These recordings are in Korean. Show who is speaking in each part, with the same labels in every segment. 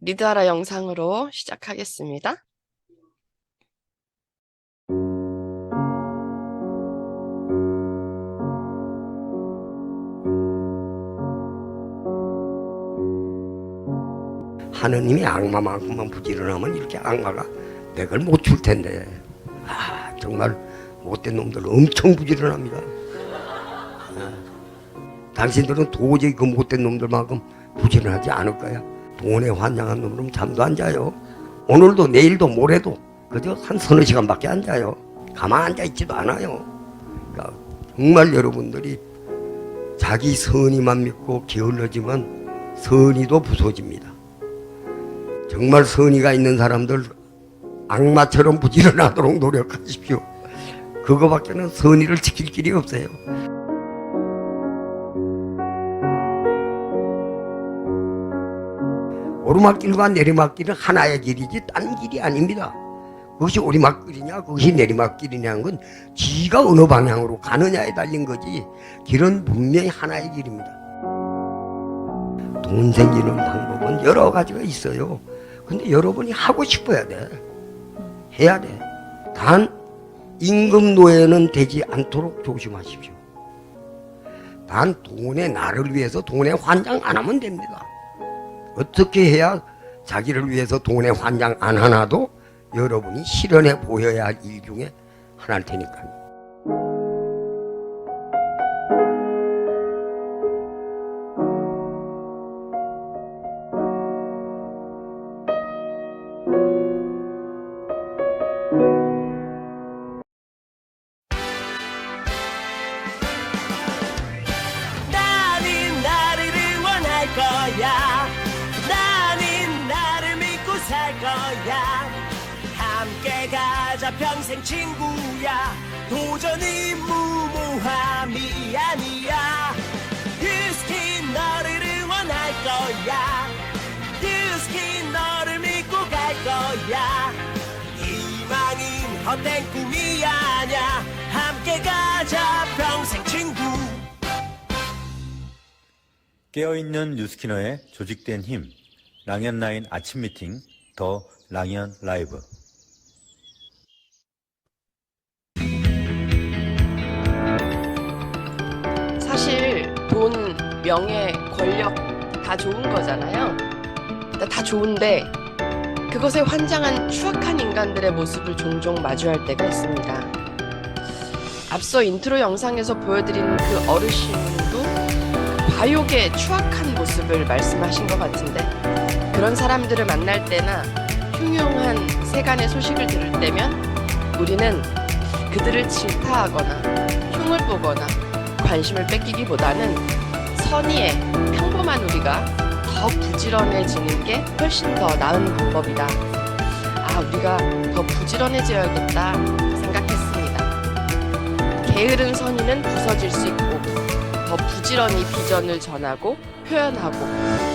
Speaker 1: 리드하라 영상으로 시작하겠습니다.
Speaker 2: 하느님이 악마만큼만 부지런하면 이렇게 악마가 맥을 못 출 텐데. 정말 못된 놈들 엄청 부지런합니다. 당신들은 도저히 그 못된 놈들만큼 부지런하지 않을 거야. 돈에 환장한 놈들은 잠도 안 자요. 오늘도 내일도 모레도 그저 한 서너 시간밖에 안 자요. 가만 앉아 있지도 않아요. 그러니까 정말 여러분들이 자기 선의만 믿고 게을러지면 선의도 부서집니다. 정말 선의가 있는 사람들 악마처럼 부지런하도록 노력하십시오. 그거밖에는 선의를 지킬 길이 없어요. 오르막길과 내리막길은 하나의 길이지 딴 길이 아닙니다. 그것이 오르막길이냐 그것이 내리막길이냐는 건 지가 어느 방향으로 가느냐에 달린 거지, 길은 분명히 하나의 길입니다. 돈 생기는 방법은 여러 가지가 있어요. 근데 여러분이 하고 싶어야 돼. 해야 돼. 단 임금 노예는 되지 않도록 조심하십시오. 단 돈에 나를 위해서 돈에 환장 안 하면 됩니다. 어떻게 해야 자기를 위해서 돈에 환장 안 하나도 여러분이 실현해 보여야 할 일 중에 하나일 테니까요.
Speaker 3: 나는 나를 응원할 거야. 나는 나를 믿고 살 거야. 함께 가자 평생 친구야. 도전은 무모함이 아니야. 유스킨 너를 응원할 거야. 유스킨 너를 믿고 갈 거야. 희망은 헛된 꿈이 아냐. 함께 가자 평생 친구.
Speaker 4: 깨어있는 뉴스키너의 조직된 힘, 랑연9 아침 미팅, 더 랑연 라이브.
Speaker 1: 사실 돈, 명예, 권력 다 좋은 거잖아요. 다 좋은데 그것에 환장한 추악한 인간들의 모습을 종종 마주할 때가 있습니다. 앞서 인트로 영상에서 보여드린 그 어르신도 과욕의 추악한 모습을 말씀하신 것 같은데, 그런 사람들을 만날 때나 흉흉한 세간의 소식을 들을 때면 우리는 그들을 질타하거나 흉을 보거나 관심을 뺏기기보다는 선의의 평범한 우리가 더 부지런해지는 게 훨씬 더 나은 방법이다. 우리가 더 부지런해져야겠다 생각했습니다. 게으른 선의는 부서질 수 있고, 더 부지런히 비전을 전하고 표현하고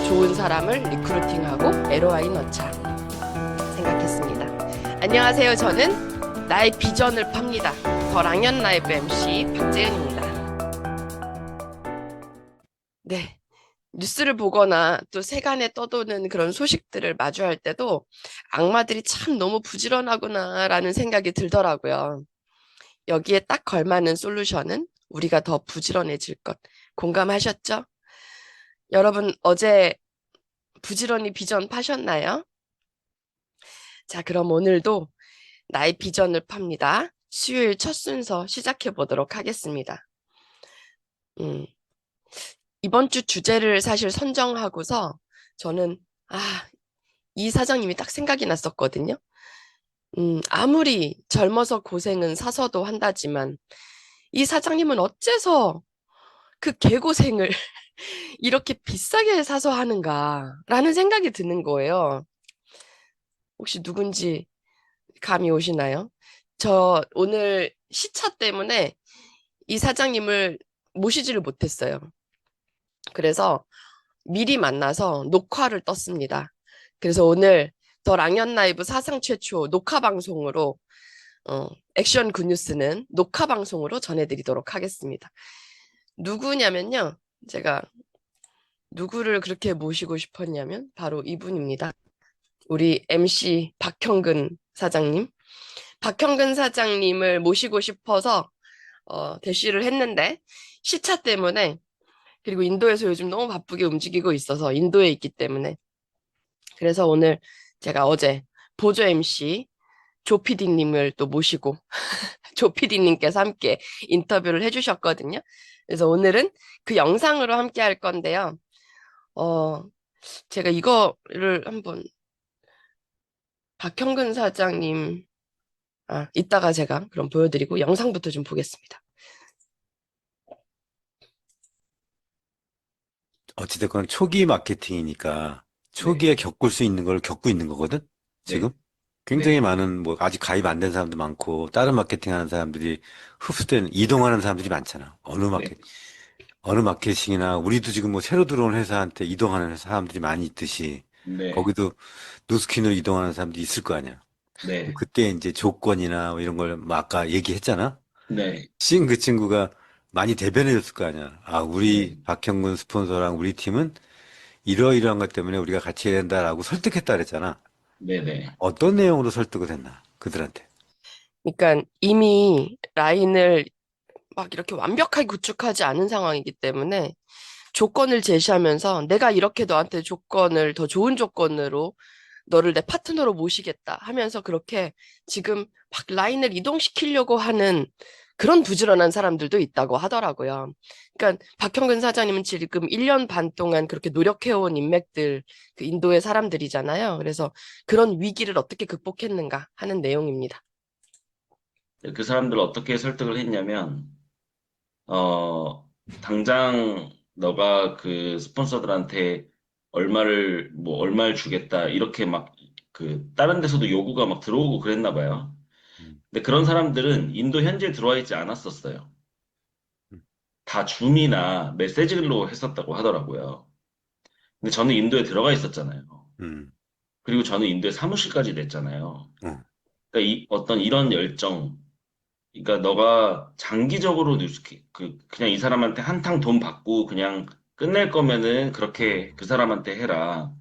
Speaker 1: 좋은 사람을 리크루팅하고 LOI 넣자 생각했습니다. 안녕하세요. 저는 나의 비전을 팝니다. 더 랑연 라이브 MC 박재은입니다. 네, 뉴스를 보거나 또 세간에 떠도는 그런 소식들을 마주할 때도 악마들이 참 너무 부지런하구나 라는 생각이 들더라고요. 여기에 딱 걸맞는 솔루션은 우리가 더 부지런해질 것. 공감하셨죠? 여러분 어제 부지런히 비전 파셨나요? 자, 그럼 오늘도 나의 비전을 팝니다. 수요일 첫 순서 시작해 보도록 하겠습니다. 이번 주 주제를 사실 선정하고서 저는 이 사장님이 딱 생각이 났었거든요. 아무리 젊어서 고생은 사서도 한다지만 이 사장님은 어째서 그 개고생을 이렇게 비싸게 사서 하는가라는 생각이 드는 거예요. 혹시 누군지 감이 오시나요? 저 오늘 시차 때문에 이 사장님을 모시지를 못했어요. 그래서 미리 만나서 녹화를 떴습니다. 그래서 오늘 더 랑연 라이브 사상 최초 녹화 방송으로 액션 굿뉴스는 녹화 방송으로 전해드리도록 하겠습니다. 누구냐면요, 제가 누구를 그렇게 모시고 싶었냐면 바로 이분입니다. 우리 MC 박형근 사장님. 박형근 사장님을 모시고 싶어서 대시를 했는데 시차 때문에 그리고 인도에서 요즘 너무 바쁘게 움직이고 있어서 인도에 있기 때문에 그래서 오늘 제가 어제 보조 MC 조 PD님을 또 모시고 조 PD님께서 함께 인터뷰를 해주셨거든요. 그래서 오늘은 그 영상으로 함께 할 건데요. 제가 이거를 한번 박형근 사장님 이따가 제가 그럼 보여드리고 영상부터 좀 보겠습니다.
Speaker 4: 어찌됐건 초기 마케팅이니까 초기에 겪을 수 있는 걸 겪고 있는 거거든? 지금? 굉장히 많은, 뭐, 아직 가입 안 된 사람도 많고, 다른 마케팅 하는 사람들이 흡수된, 이동하는 사람들이 많잖아. 어느 마케팅이나, 우리도 지금 뭐 새로 들어온 회사한테 이동하는 사람들이 많이 있듯이, 거기도 뉴스킨으로 이동하는 사람들이 있을 거 아니야. 그때 이제 조건이나 뭐 이런 걸 뭐 아까 얘기했잖아. 그 친구가 많이 대변해 줬을 거 아니야. 우리 박형근 스폰서랑 우리 팀은 이러이러한 것 때문에 우리가 같이 해야 된다라고 설득했다 그랬잖아. 어떤 내용으로 설득을 했나, 그들한테.
Speaker 1: 그러니까 이미 라인을 막 이렇게 완벽하게 구축하지 않은 상황이기 때문에 조건을 제시하면서 내가 이렇게 너한테 조건을 더 좋은 조건으로 너를 내 파트너로 모시겠다 하면서 그렇게 지금 막 라인을 이동시키려고 하는 그런 부지런한 사람들도 있다고 하더라고요. 그러니까 박형근 사장님은 지금 1년 반 동안 그렇게 노력해온 인맥들, 그 인도의 사람들이잖아요. 그래서 그런 위기를 어떻게 극복했는가 하는 내용입니다.
Speaker 5: 그 사람들 어떻게 설득을 했냐면, 당장 너가 그 스폰서들한테 얼마를 주겠다, 이렇게 막, 다른 데서도 요구가 막 들어오고 그랬나 봐요.
Speaker 4: 음,
Speaker 5: 근데 그런 사람들은 인도 현지에 들어와 있지 않았었어요.
Speaker 4: 음,
Speaker 5: 다 줌이나 메시지로 했었다고 하더라고요. 근데 저는 인도에 들어가 있었잖아요.
Speaker 4: 음,
Speaker 5: 그리고 저는 인도에 사무실까지 냈잖아요.
Speaker 4: 어,
Speaker 5: 그러니까 어떤 이런 열정, 그러니까 너가 장기적으로 그냥 이 사람한테 한탕 돈 받고 그냥 끝낼 거면은 그렇게 그 사람한테 해라.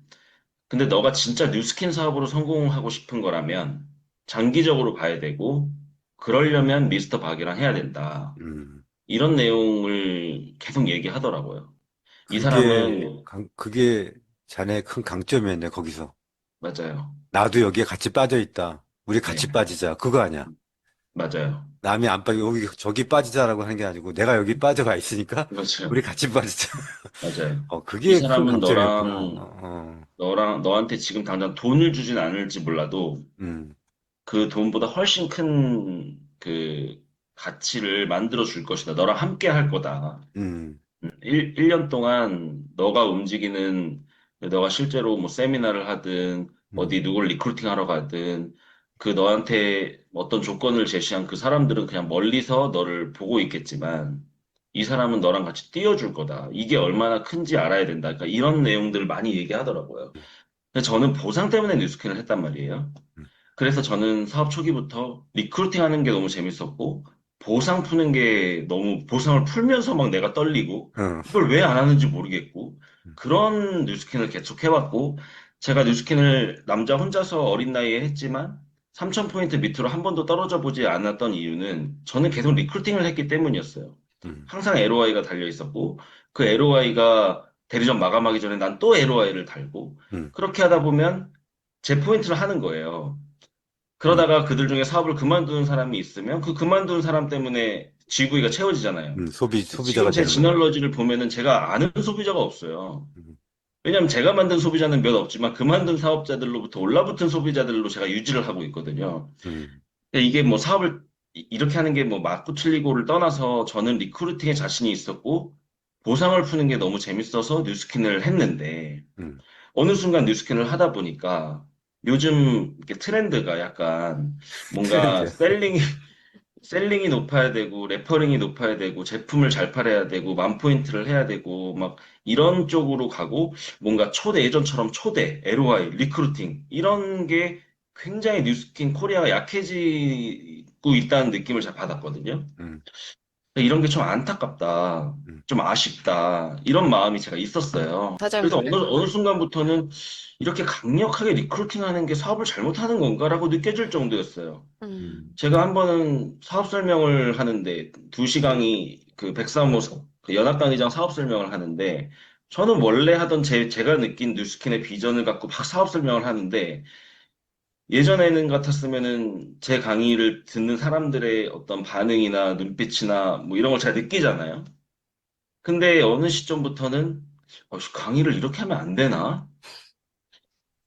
Speaker 5: 근데 너가 진짜 뉴스킨 사업으로 성공하고 싶은 거라면 장기적으로 봐야 되고 그러려면 미스터 박이랑 해야 된다.
Speaker 4: 음.
Speaker 5: 이런 내용을 계속 얘기하더라고요. 이 사람은
Speaker 4: 그게 자네의 큰 강점이었네, 거기서.
Speaker 5: 맞아요.
Speaker 4: 나도 여기에 같이 빠져 있다. 우리 같이
Speaker 5: 네,
Speaker 4: 빠지자. 그거 아니야.
Speaker 5: 맞아요.
Speaker 4: 남이 안 빠지고 여기 저기 빠지자라고 하는 게 아니고 내가 여기 빠져가 있으니까 우리
Speaker 5: 맞아요.
Speaker 4: 같이 빠지자.
Speaker 5: 맞아요. 이
Speaker 4: 그게 큰
Speaker 5: 사람은
Speaker 4: 강점이었구나.
Speaker 5: 너한테 지금 당장 돈을 주진 않을지 몰라도
Speaker 4: 음,
Speaker 5: 그 돈보다 훨씬 큰 그 가치를 만들어 줄 것이다. 너랑 함께 할 거다.
Speaker 4: 음,
Speaker 5: 1년 동안 너가 실제로 뭐 세미나를 하든,
Speaker 4: 음,
Speaker 5: 어디 누굴 리크루팅 하러 가든, 그 너한테 어떤 조건을 제시한 그 사람들은 그냥 멀리서 너를 보고 있겠지만, 이 사람은 너랑 같이 뛰어줄 거다. 이게 얼마나 큰지 알아야 된다. 그러니까 이런 내용들을 많이 얘기하더라고요. 근데 저는 보상 때문에 뉴스캔을 했단 말이에요.
Speaker 4: 음,
Speaker 5: 그래서 저는 사업 초기부터 리크루팅 하는 게 너무 재밌었고, 보상 푸는 게 너무, 보상을 풀면서 막 내가 떨리고,
Speaker 4: 어,
Speaker 5: 이걸 왜 안 하는지 모르겠고, 그런 뉴스킨을 계속 해왔고, 제가 뉴스킨을 남자 혼자서 어린 나이에 했지만, 3,000포인트 밑으로 한 번도 떨어져 보지 않았던 이유는 저는 계속 리크루팅을 했기 때문이었어요.
Speaker 4: 음,
Speaker 5: 항상 LOI가 달려 있었고, 그 LOI가 대리점 마감하기 전에 난 또 LOI를 달고,
Speaker 4: 음,
Speaker 5: 그렇게 하다 보면 제 포인트를 하는 거예요.
Speaker 4: 음,
Speaker 5: 그러다가 그들 중에 사업을 그만두는 사람이 있으면 그 그만둔 사람 때문에 GV가 채워지잖아요. 지금
Speaker 4: 소비자가
Speaker 5: 제
Speaker 4: 되는 거야.
Speaker 5: 지널러지를 보면은 제가 아는 소비자가 없어요.
Speaker 4: 음,
Speaker 5: 왜냐하면 제가 만든 소비자는 몇 없지만 그만둔 사업자들로부터 올라붙은 소비자들로 제가 유지를 하고 있거든요.
Speaker 4: 음,
Speaker 5: 근데 이게 뭐 사업을 이렇게 하는 게 뭐 맞고 틀리고를 떠나서 저는 리크루팅에 자신이 있었고 보상을 푸는 게 너무 재밌어서 뉴스킨을 했는데
Speaker 4: 음.
Speaker 5: 어느 순간 뉴스캔을 하다 보니까 요즘 이렇게 트렌드가 약간 뭔가
Speaker 4: 트렌드야.
Speaker 5: 셀링이 높아야 되고, 레퍼링이 높아야 되고, 제품을 잘 팔아야 되고, 만포인트를 해야 되고, 막 이런 쪽으로 가고, 뭔가 예전처럼 초대, LOI, 리크루팅, 이런 게 굉장히 뉴스킨 코리아가 약해지고 있다는 느낌을 잘 받았거든요.
Speaker 4: 음,
Speaker 5: 이런 게 좀 안타깝다, 좀 아쉽다, 이런 마음이 제가 있었어요. 그래서
Speaker 1: 사장님은.
Speaker 5: 어느 순간부터는 이렇게 강력하게 리크루팅하는 게 사업을 잘못하는 건가라고 느껴질 정도였어요. 제가 한 번은 사업 설명을 하는데, 2시간이 그 백사무소, 그 연합강의장 사업 설명을 하는데, 저는 원래 하던 제가 느낀 뉴스킨의 비전을 갖고 막 사업 설명을 하는데, 예전에는 같았으면은 제 강의를 듣는 사람들의 어떤 반응이나 눈빛이나 뭐 이런 걸 잘 느끼잖아요. 근데 어느 시점부터는 강의를 이렇게 하면 안 되나?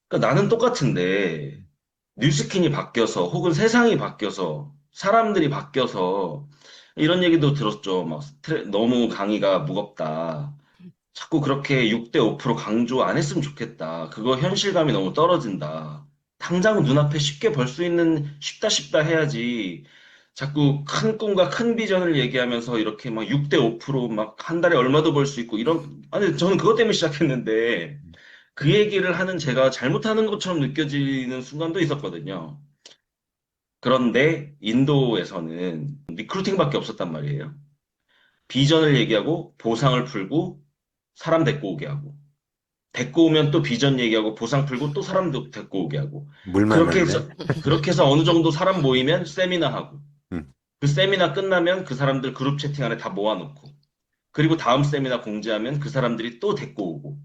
Speaker 5: 그러니까 나는 똑같은데 뉴스킨이 바뀌어서 혹은 세상이 바뀌어서 사람들이 바뀌어서 이런 얘기도 들었죠. 막 너무 강의가 무겁다. 자꾸 그렇게 6대 5% 강조 안 했으면 좋겠다. 그거 현실감이 너무 떨어진다. 당장 눈앞에 쉽게 벌 수 있는 쉽다 쉽다 해야지. 자꾸 큰 꿈과 큰 비전을 얘기하면서 이렇게 막 6대 5%막 한 달에 얼마도 벌 수 있고 이런, 아니, 저는 그것 때문에 시작했는데 그 얘기를 하는 제가 잘못하는 것처럼 느껴지는 순간도 있었거든요. 그런데 인도에서는 리크루팅밖에 없었단 말이에요. 비전을 얘기하고 보상을 풀고 사람 데리고 오게 하고. 데리고 오면 또 비전 얘기하고 보상 풀고 또 사람도 데리고 오게 하고.
Speaker 4: 물
Speaker 5: 그렇게
Speaker 4: 만났네.
Speaker 5: 해서, 그렇게 해서 어느 정도 사람 모이면 세미나 하고.
Speaker 4: 음.
Speaker 5: 그 세미나 끝나면 그 사람들 그룹 채팅 안에 다 모아놓고. 그리고 다음 세미나 공지하면 그 사람들이 또 데리고 오고.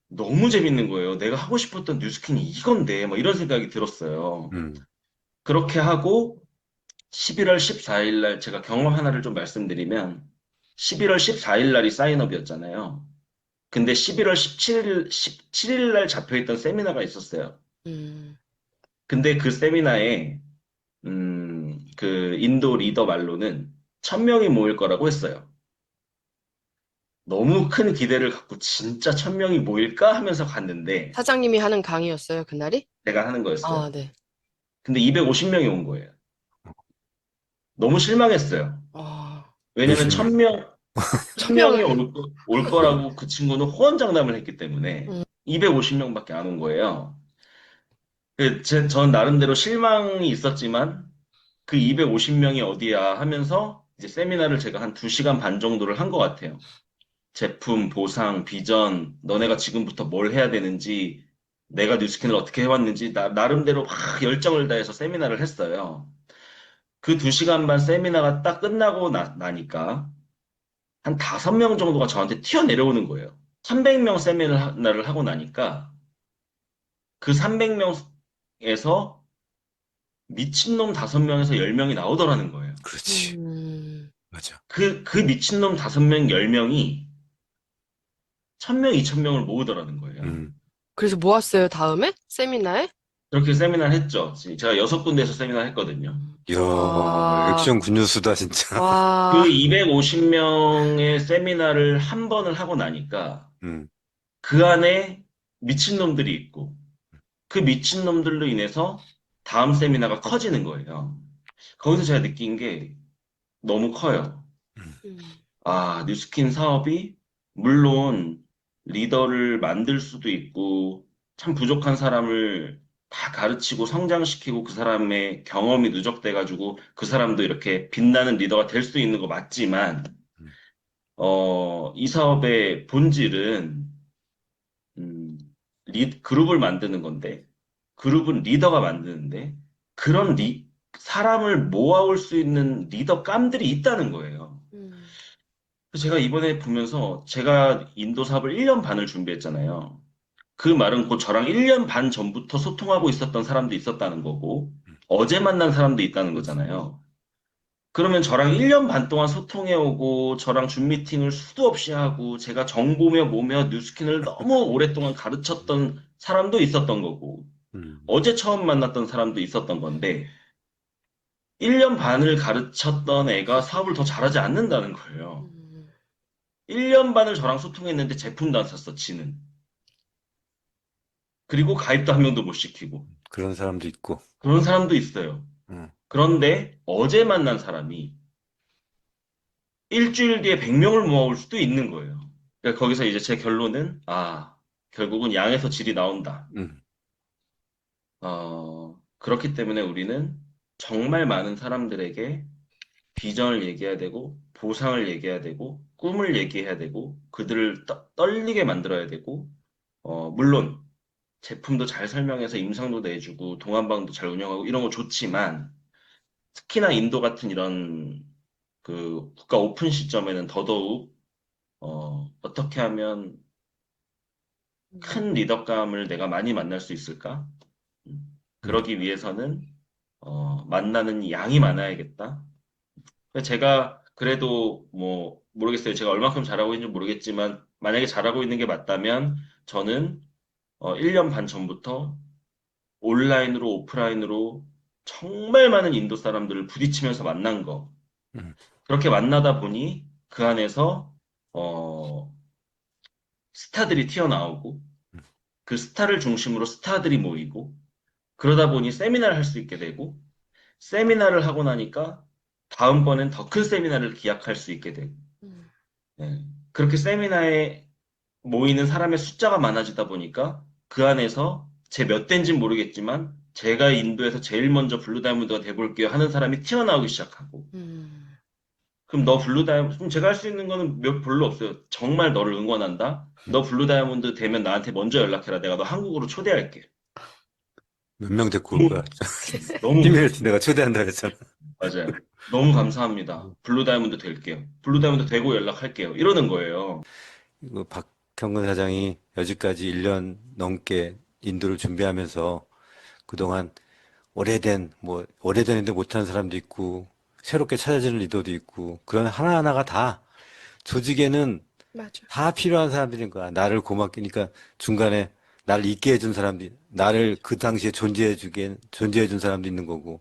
Speaker 5: 너무 재밌는 거예요. 내가 하고 싶었던 뉴스킨이 이건데, 막 이런 생각이 들었어요.
Speaker 4: 음.
Speaker 5: 그렇게 하고 11월 14일 날 제가 경험 하나를 좀 말씀드리면 11월 14일 날이 사인업이었잖아요. 근데 11월 17일 날 잡혀있던 세미나가 있었어요.
Speaker 1: 음.
Speaker 5: 근데 그 세미나에, 그 인도 리더 말로는 1000명이 모일 거라고 했어요. 너무 큰 기대를 갖고 진짜 1000명이 모일까 하면서 갔는데
Speaker 1: 사장님이 하는 강의였어요, 그날이?
Speaker 5: 내가 하는 거였어요.
Speaker 1: 아, 네.
Speaker 5: 근데 250명이 온 거예요. 너무 실망했어요.
Speaker 1: 아,
Speaker 5: 왜냐면
Speaker 4: 요즘에.
Speaker 5: 1000명,
Speaker 1: 천
Speaker 5: 1000명이
Speaker 1: 명을.
Speaker 5: 올 거라고 그 친구는 호언장담을 했기 때문에
Speaker 1: 음.
Speaker 5: 250명밖에 안 온 거예요. 전 나름대로 실망이 있었지만 그 250명이 어디야 하면서 이제 세미나를 제가 한 2시간 반 정도를 한 것 같아요. 제품, 보상, 비전, 너네가 지금부터 뭘 해야 되는지, 내가 뉴스킨을 어떻게 해왔는지, 나름대로 막 열정을 다해서 세미나를 했어요. 그 2시간 반 세미나가 딱 끝나고 나니까 한 5명 정도가 저한테 튀어내려오는 거예요. 300명 세미나를 하고 나니까 그 300명에서 미친놈 5명에서 10명이 나오더라는 거예요.
Speaker 4: 그렇지.
Speaker 1: 음.
Speaker 4: 맞아.
Speaker 5: 그 미친놈 5명, 10명이 1000명, 2000명을 모으더라는 거예요.
Speaker 4: 음.
Speaker 1: 그래서 모았어요, 다음에? 세미나에?
Speaker 5: 그렇게 세미나를 했죠. 제가 6군데에서 세미나를 했거든요.
Speaker 4: 이야,
Speaker 1: 와,
Speaker 4: 액션 군뉴스다, 진짜.
Speaker 5: 그
Speaker 1: 와,
Speaker 5: 250명의 세미나를 한 번을 하고 나니까
Speaker 4: 음.
Speaker 5: 그 안에 미친놈들이 있고 그 미친놈들로 인해서 다음 세미나가 커지는 거예요. 거기서 제가 느낀 게 너무 커요.
Speaker 1: 음.
Speaker 5: 아, 뉴스킨 사업이 물론 리더를 만들 수도 있고 참 부족한 사람을 다 가르치고 성장시키고 그 사람의 경험이 누적돼가지고 그 사람도 이렇게 빛나는 리더가 될 수 있는 거 맞지만 이 사업의 본질은 음, 그룹을 만드는 건데 그룹은 리더가 만드는데 그런 사람을 모아올 수 있는 리더감들이 있다는 거예요.
Speaker 1: 음.
Speaker 5: 그래서 제가 이번에 보면서 제가 인도 사업을 1년 반을 준비했잖아요. 그 말은 곧 저랑 1년 반 전부터 소통하고 있었던 사람도 있었다는 거고, 어제 만난 사람도 있다는 거잖아요. 그러면 저랑 1년 반 동안 소통해오고, 저랑 줌 미팅을 수도 없이 하고, 제가 정보며 뭐며 뉴스킨을 너무 오랫동안 가르쳤던 사람도 있었던 거고,
Speaker 4: 음.
Speaker 5: 어제 처음 만났던 사람도 있었던 건데, 1년 반을 가르쳤던 애가 사업을 더 잘하지 않는다는 거예요.
Speaker 1: 음.
Speaker 5: 1년 반을 저랑 소통했는데 제품도 안 샀어, 지는. 그리고 가입도 한 명도 못 시키고.
Speaker 4: 그런 사람도 있고.
Speaker 5: 그런 사람도 있어요.
Speaker 4: 음.
Speaker 5: 그런데 어제 만난 사람이 일주일 뒤에 100명을 모아올 수도 있는 거예요. 그러니까 거기서 이제 제 결론은, 결국은 양에서 질이 나온다.
Speaker 4: 음.
Speaker 5: 그렇기 때문에 우리는 정말 많은 사람들에게 비전을 얘기해야 되고, 보상을 얘기해야 되고, 꿈을 얘기해야 되고, 그들을 떨리게 만들어야 되고, 물론 제품도 잘 설명해서 임상도 내주고, 동안방도 잘 운영하고 이런 거 좋지만, 특히나 인도 같은 이런 그 국가 오픈 시점에는 더더욱, 어떻게 하면 큰 리더감을 내가 많이 만날 수 있을까?
Speaker 4: 음,
Speaker 5: 그러기 위해서는, 만나는 양이 많아야겠다. 제가 그래도 뭐 모르겠어요. 제가 얼마큼 잘하고 있는지 모르겠지만 만약에 잘하고 있는 게 맞다면 저는 1년 반 전부터 온라인으로 오프라인으로 정말 많은 인도 사람들을 부딪히면서 만난 거.
Speaker 4: 음,
Speaker 5: 그렇게 만나다 보니 그 안에서 어, 스타들이 튀어나오고 그 스타를 중심으로 스타들이 모이고 그러다 보니 세미나를 할 수 있게 되고 세미나를 하고 나니까 다음번엔 더 큰 세미나를 기약할 수 있게 되고
Speaker 1: 음.
Speaker 5: 네. 그렇게 세미나에 모이는 사람의 숫자가 많아지다 보니까 그 안에서 제 몇 대인지는 모르겠지만 제가 인도에서 제일 먼저 블루 다이아몬드가 돼볼게요 하는 사람이 튀어나오기 시작하고
Speaker 1: 음.
Speaker 5: 그럼 너 블루 다이아몬드 그럼 제가 할 수 있는 거는 별로 없어요. 정말 너를 응원한다. 너 블루 다이아몬드 되면 나한테 먼저 연락해라. 내가 너 한국으로 초대할게.
Speaker 4: 몇 명 데리고 올
Speaker 5: 너무
Speaker 4: 거야?
Speaker 5: 너무
Speaker 4: 팀메이트 내가 초대한다 그랬잖아.
Speaker 5: 맞아요. 너무 감사합니다. 블루 다이아몬드 될게요. 블루 다이아몬드 되고 연락할게요. 이러는 거예요.
Speaker 4: 이거 박형근 사장이 여지까지 1년 넘게 인도를 준비하면서 그동안 오래된 인데 못하는 사람도 있고, 새롭게 찾아지는 리더도 있고, 그런 하나하나가 다 조직에는
Speaker 1: 맞아.
Speaker 4: 다 필요한 사람들인 거야. 나를 고맙게, 그러니까 중간에 나를 있게 해준 사람들, 나를 그 당시에 존재해준 사람도 있는 거고,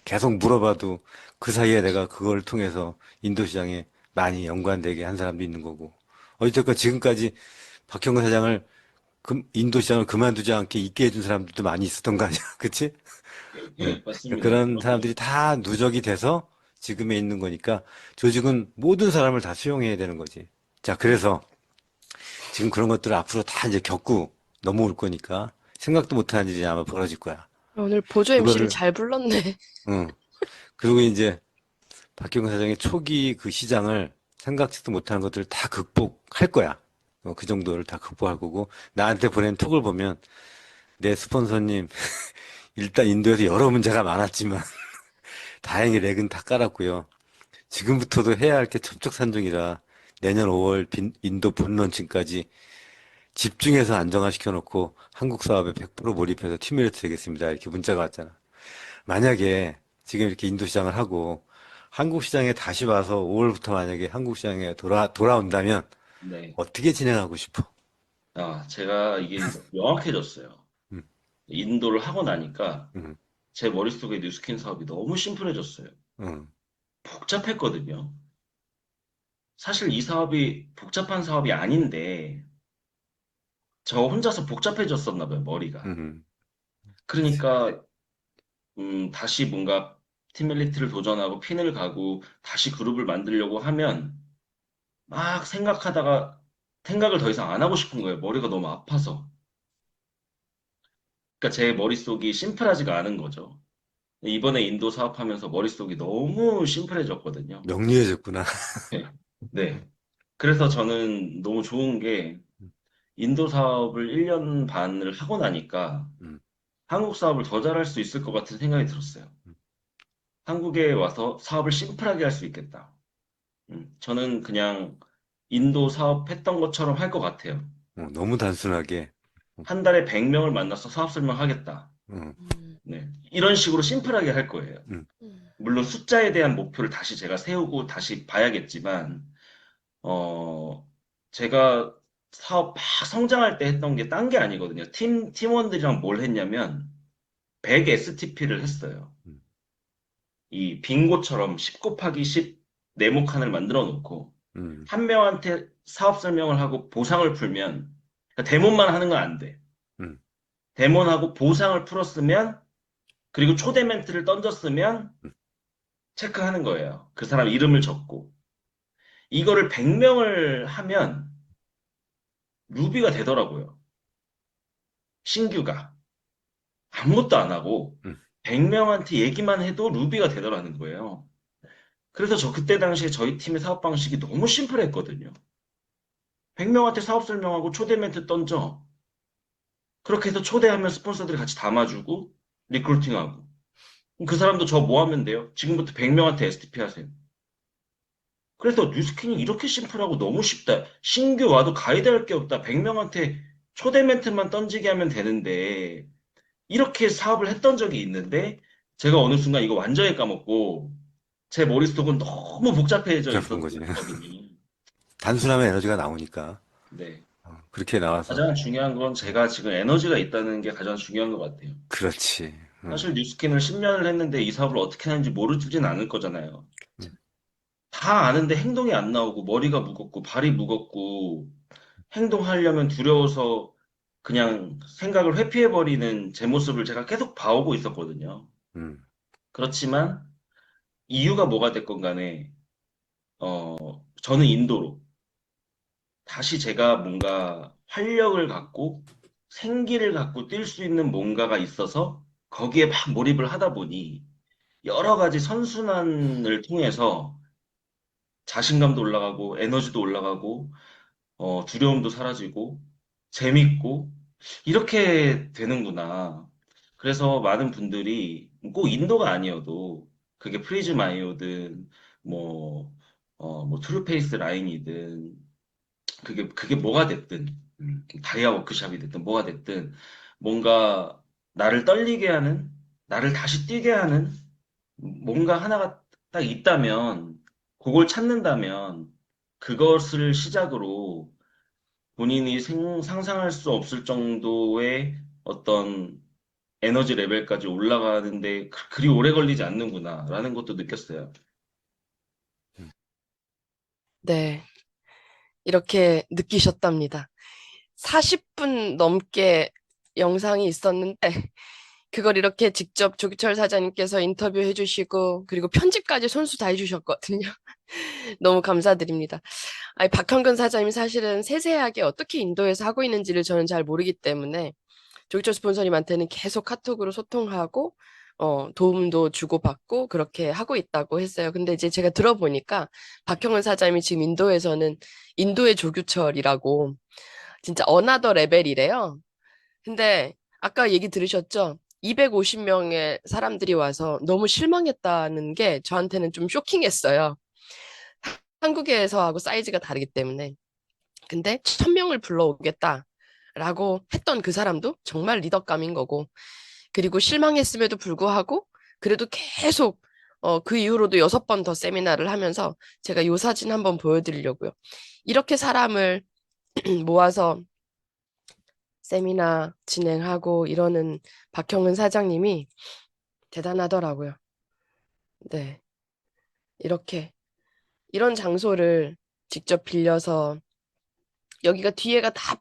Speaker 4: 계속 물어봐도 그 사이에 내가 그걸 통해서 인도 시장에 많이 연관되게 한 사람도 있는 거고. 어쨌든 지금까지 박형근 사장을 인도 시장을 그만두지 않게 있게 해준 사람들도 많이 있었던 거 아니야? 그치?
Speaker 5: 예,
Speaker 4: 예.
Speaker 5: 예,
Speaker 4: 그러니까
Speaker 5: 맞습니다.
Speaker 4: 그런 사람들이 다 누적이 돼서 지금에 있는 거니까 조직은 모든 사람을 다 수용해야 되는 거지. 자, 그래서 지금 그런 것들을 앞으로 다 이제 겪고 넘어올 거니까 생각도 못한 일이 아마 벌어질 거야.
Speaker 1: 오늘 보조 MC를
Speaker 4: 그거를,
Speaker 1: 잘 불렀네.
Speaker 4: 응. 그리고 이제 박경근 사장의 초기 그 시장을 생각지도 못하는 것들을 다 극복할 거야. 그 정도를 다 극복할 거고, 나한테 보낸 톡을 보면, 내 스폰서님, 일단 인도에서 여러 문제가 많았지만, 다행히 렉은 다 깔았고요. 지금부터도 해야 할 게 첩첩산중이라, 내년 5월 인도 본론칭까지 집중해서 안정화시켜 놓고, 한국 사업에 100% 몰입해서 팀메이트 되겠습니다. 이렇게 문자가 왔잖아. 만약에 지금 이렇게 인도 시장을 하고 한국 시장에 다시 와서 5월부터 만약에 한국 시장에 돌아온다면
Speaker 5: 네.
Speaker 4: 어떻게 진행하고 싶어?
Speaker 5: 제가 이게 이제 명확해졌어요.
Speaker 4: 음,
Speaker 5: 인도를 하고 나니까
Speaker 4: 음,
Speaker 5: 제 머릿속에 뉴스킨 사업이 너무 심플해졌어요.
Speaker 4: 음,
Speaker 5: 복잡했거든요. 사실 이 사업이 복잡한 사업이 아닌데, 저 혼자서 복잡해졌었나 봐요, 머리가.
Speaker 4: 음, 그치.
Speaker 5: 그러니까, 다시 뭔가 팀멜리트를 도전하고 핀을 가고 다시 그룹을 만들려고 하면 막 생각하다가 생각을 더 이상 안 하고 싶은 거예요. 머리가 너무 아파서. 그러니까 제 머릿속이 심플하지가 않은 거죠. 이번에 인도 사업하면서 머릿속이 너무 심플해졌거든요.
Speaker 4: 명료해졌구나.
Speaker 5: 네. 네. 그래서 저는 너무 좋은 게 인도 사업을 1년 반을 하고 나니까
Speaker 4: 음,
Speaker 5: 한국 사업을 더 잘할 수 있을 것 같은 생각이 들었어요.
Speaker 4: 음.
Speaker 5: 한국에 와서 사업을 심플하게 할 수 있겠다. 저는 그냥 인도 사업 했던 것처럼 할 것 같아요.
Speaker 4: 너무 단순하게.
Speaker 5: 한 달에 100명을 만나서 사업 설명하겠다.
Speaker 4: 음,
Speaker 1: 음.
Speaker 5: 네. 이런 식으로 심플하게 할 거예요.
Speaker 4: 음,
Speaker 1: 음.
Speaker 5: 물론 숫자에 대한 목표를 다시 제가 세우고 다시 봐야겠지만, 어, 제가 사업 막 성장할 때 했던 게 딴 게 아니거든요. 팀원들이랑 뭘 했냐면, 100 STP를 했어요.
Speaker 4: 음,
Speaker 5: 이 빙고처럼 10 곱하기 10 네모칸을 만들어 놓고,
Speaker 4: 음,
Speaker 5: 한 명한테 사업 설명을 하고 보상을 풀면, 그러니까 데모만 하는 건 안 돼.
Speaker 4: 음,
Speaker 5: 데모하고 보상을 풀었으면, 그리고 초대 멘트를 던졌으면,
Speaker 4: 음,
Speaker 5: 체크하는 거예요. 그 사람 이름을 적고. 이거를 100명을 하면, 루비가 되더라고요. 신규가. 아무것도 안 하고,
Speaker 4: 음,
Speaker 5: 100명한테 얘기만 해도 루비가 되더라는 거예요. 그래서 저 그때 당시에 저희 팀의 사업 방식이 너무 심플했거든요. 100명한테 사업 설명하고 초대 멘트 던져. 그렇게 해서 초대하면 스폰서들이 같이 담아주고 리크루팅하고. 그럼 그 사람도 저 뭐 하면 돼요? 지금부터 100명한테 STP 하세요. 그래서 뉴스킨이 이렇게 심플하고 너무 쉽다. 신규 와도 가이드할 게 없다. 100명한테 초대 멘트만 던지게 하면 되는데 이렇게 사업을 했던 적이 있는데 제가 어느 순간 이거 완전히 까먹고 제 머릿속은 너무 복잡해져
Speaker 4: 복잡한
Speaker 5: 있었거든요.
Speaker 4: 거지. 단순하면 에너지가 나오니까.
Speaker 5: 네.
Speaker 4: 그렇게 나와서.
Speaker 5: 가장 중요한 건 제가 지금 에너지가 있다는 게 가장 중요한 것 같아요.
Speaker 4: 그렇지.
Speaker 5: 사실 뉴스킨을 10년을 했는데 이 사업을 어떻게 하는지 모르진 않을 거잖아요.
Speaker 4: 음,
Speaker 5: 다 아는데 행동이 안 나오고 머리가 무겁고 발이 무겁고 행동하려면 두려워서 그냥 생각을 회피해버리는 제 모습을 제가 계속 봐오고 있었거든요.
Speaker 4: 음,
Speaker 5: 그렇지만 이유가 뭐가 됐건 간에 저는 인도로 다시 제가 뭔가 활력을 갖고 생기를 갖고 뛸 수 있는 뭔가가 있어서 거기에 막 몰입을 하다 보니 여러 가지 선순환을 통해서 자신감도 올라가고 에너지도 올라가고 두려움도 사라지고 재밌고 이렇게 되는구나. 그래서 많은 분들이 꼭 인도가 아니어도 그게 프리즈마이오든 뭐, 뭐 트루페이스 라인이든 그게 뭐가 됐든 다이아 워크샵이 됐든 뭐가 됐든 뭔가 나를 떨리게 하는 나를 다시 뛰게 하는 뭔가 하나가 딱 있다면 그걸 찾는다면 그것을 시작으로 본인이 상상할 수 없을 정도의 어떤 에너지 레벨까지 올라가는데 그리 오래 걸리지 않는구나라는 것도 느꼈어요.
Speaker 1: 네, 이렇게 느끼셨답니다. 40분 넘게 영상이 있었는데 그걸 이렇게 직접 조기철 사장님께서 인터뷰해 주시고 그리고 편집까지 손수 다 해주셨거든요. 너무 감사드립니다. 아니, 박형근 사장님이 사실은 세세하게 어떻게 인도에서 하고 있는지를 저는 잘 모르기 때문에 조기철 스폰서님한테는 계속 카톡으로 소통하고 도움도 주고받고 그렇게 하고 있다고 했어요. 근데 이제 제가 들어보니까 박형근 사장님이 지금 인도에서는 인도의 조규철이라고 진짜 어나더 레벨이래요. 근데 아까 얘기 들으셨죠? 250명의 사람들이 와서 너무 실망했다는 게 저한테는 좀 쇼킹했어요. 한국에서 하고 사이즈가 다르기 때문에. 근데 1000명을 불러오겠다라고 했던 그 사람도 정말 리더감인 거고, 그리고 실망했음에도 불구하고 그래도 계속 그 이후로도 6번 더 세미나를 하면서 제가 요 사진 한번 보여드리려고요. 이렇게 사람을 모아서 세미나 진행하고 이러는 박형은 사장님이 대단하더라고요. 네. 이렇게 이런 장소를 직접 빌려서 여기가 뒤에가 다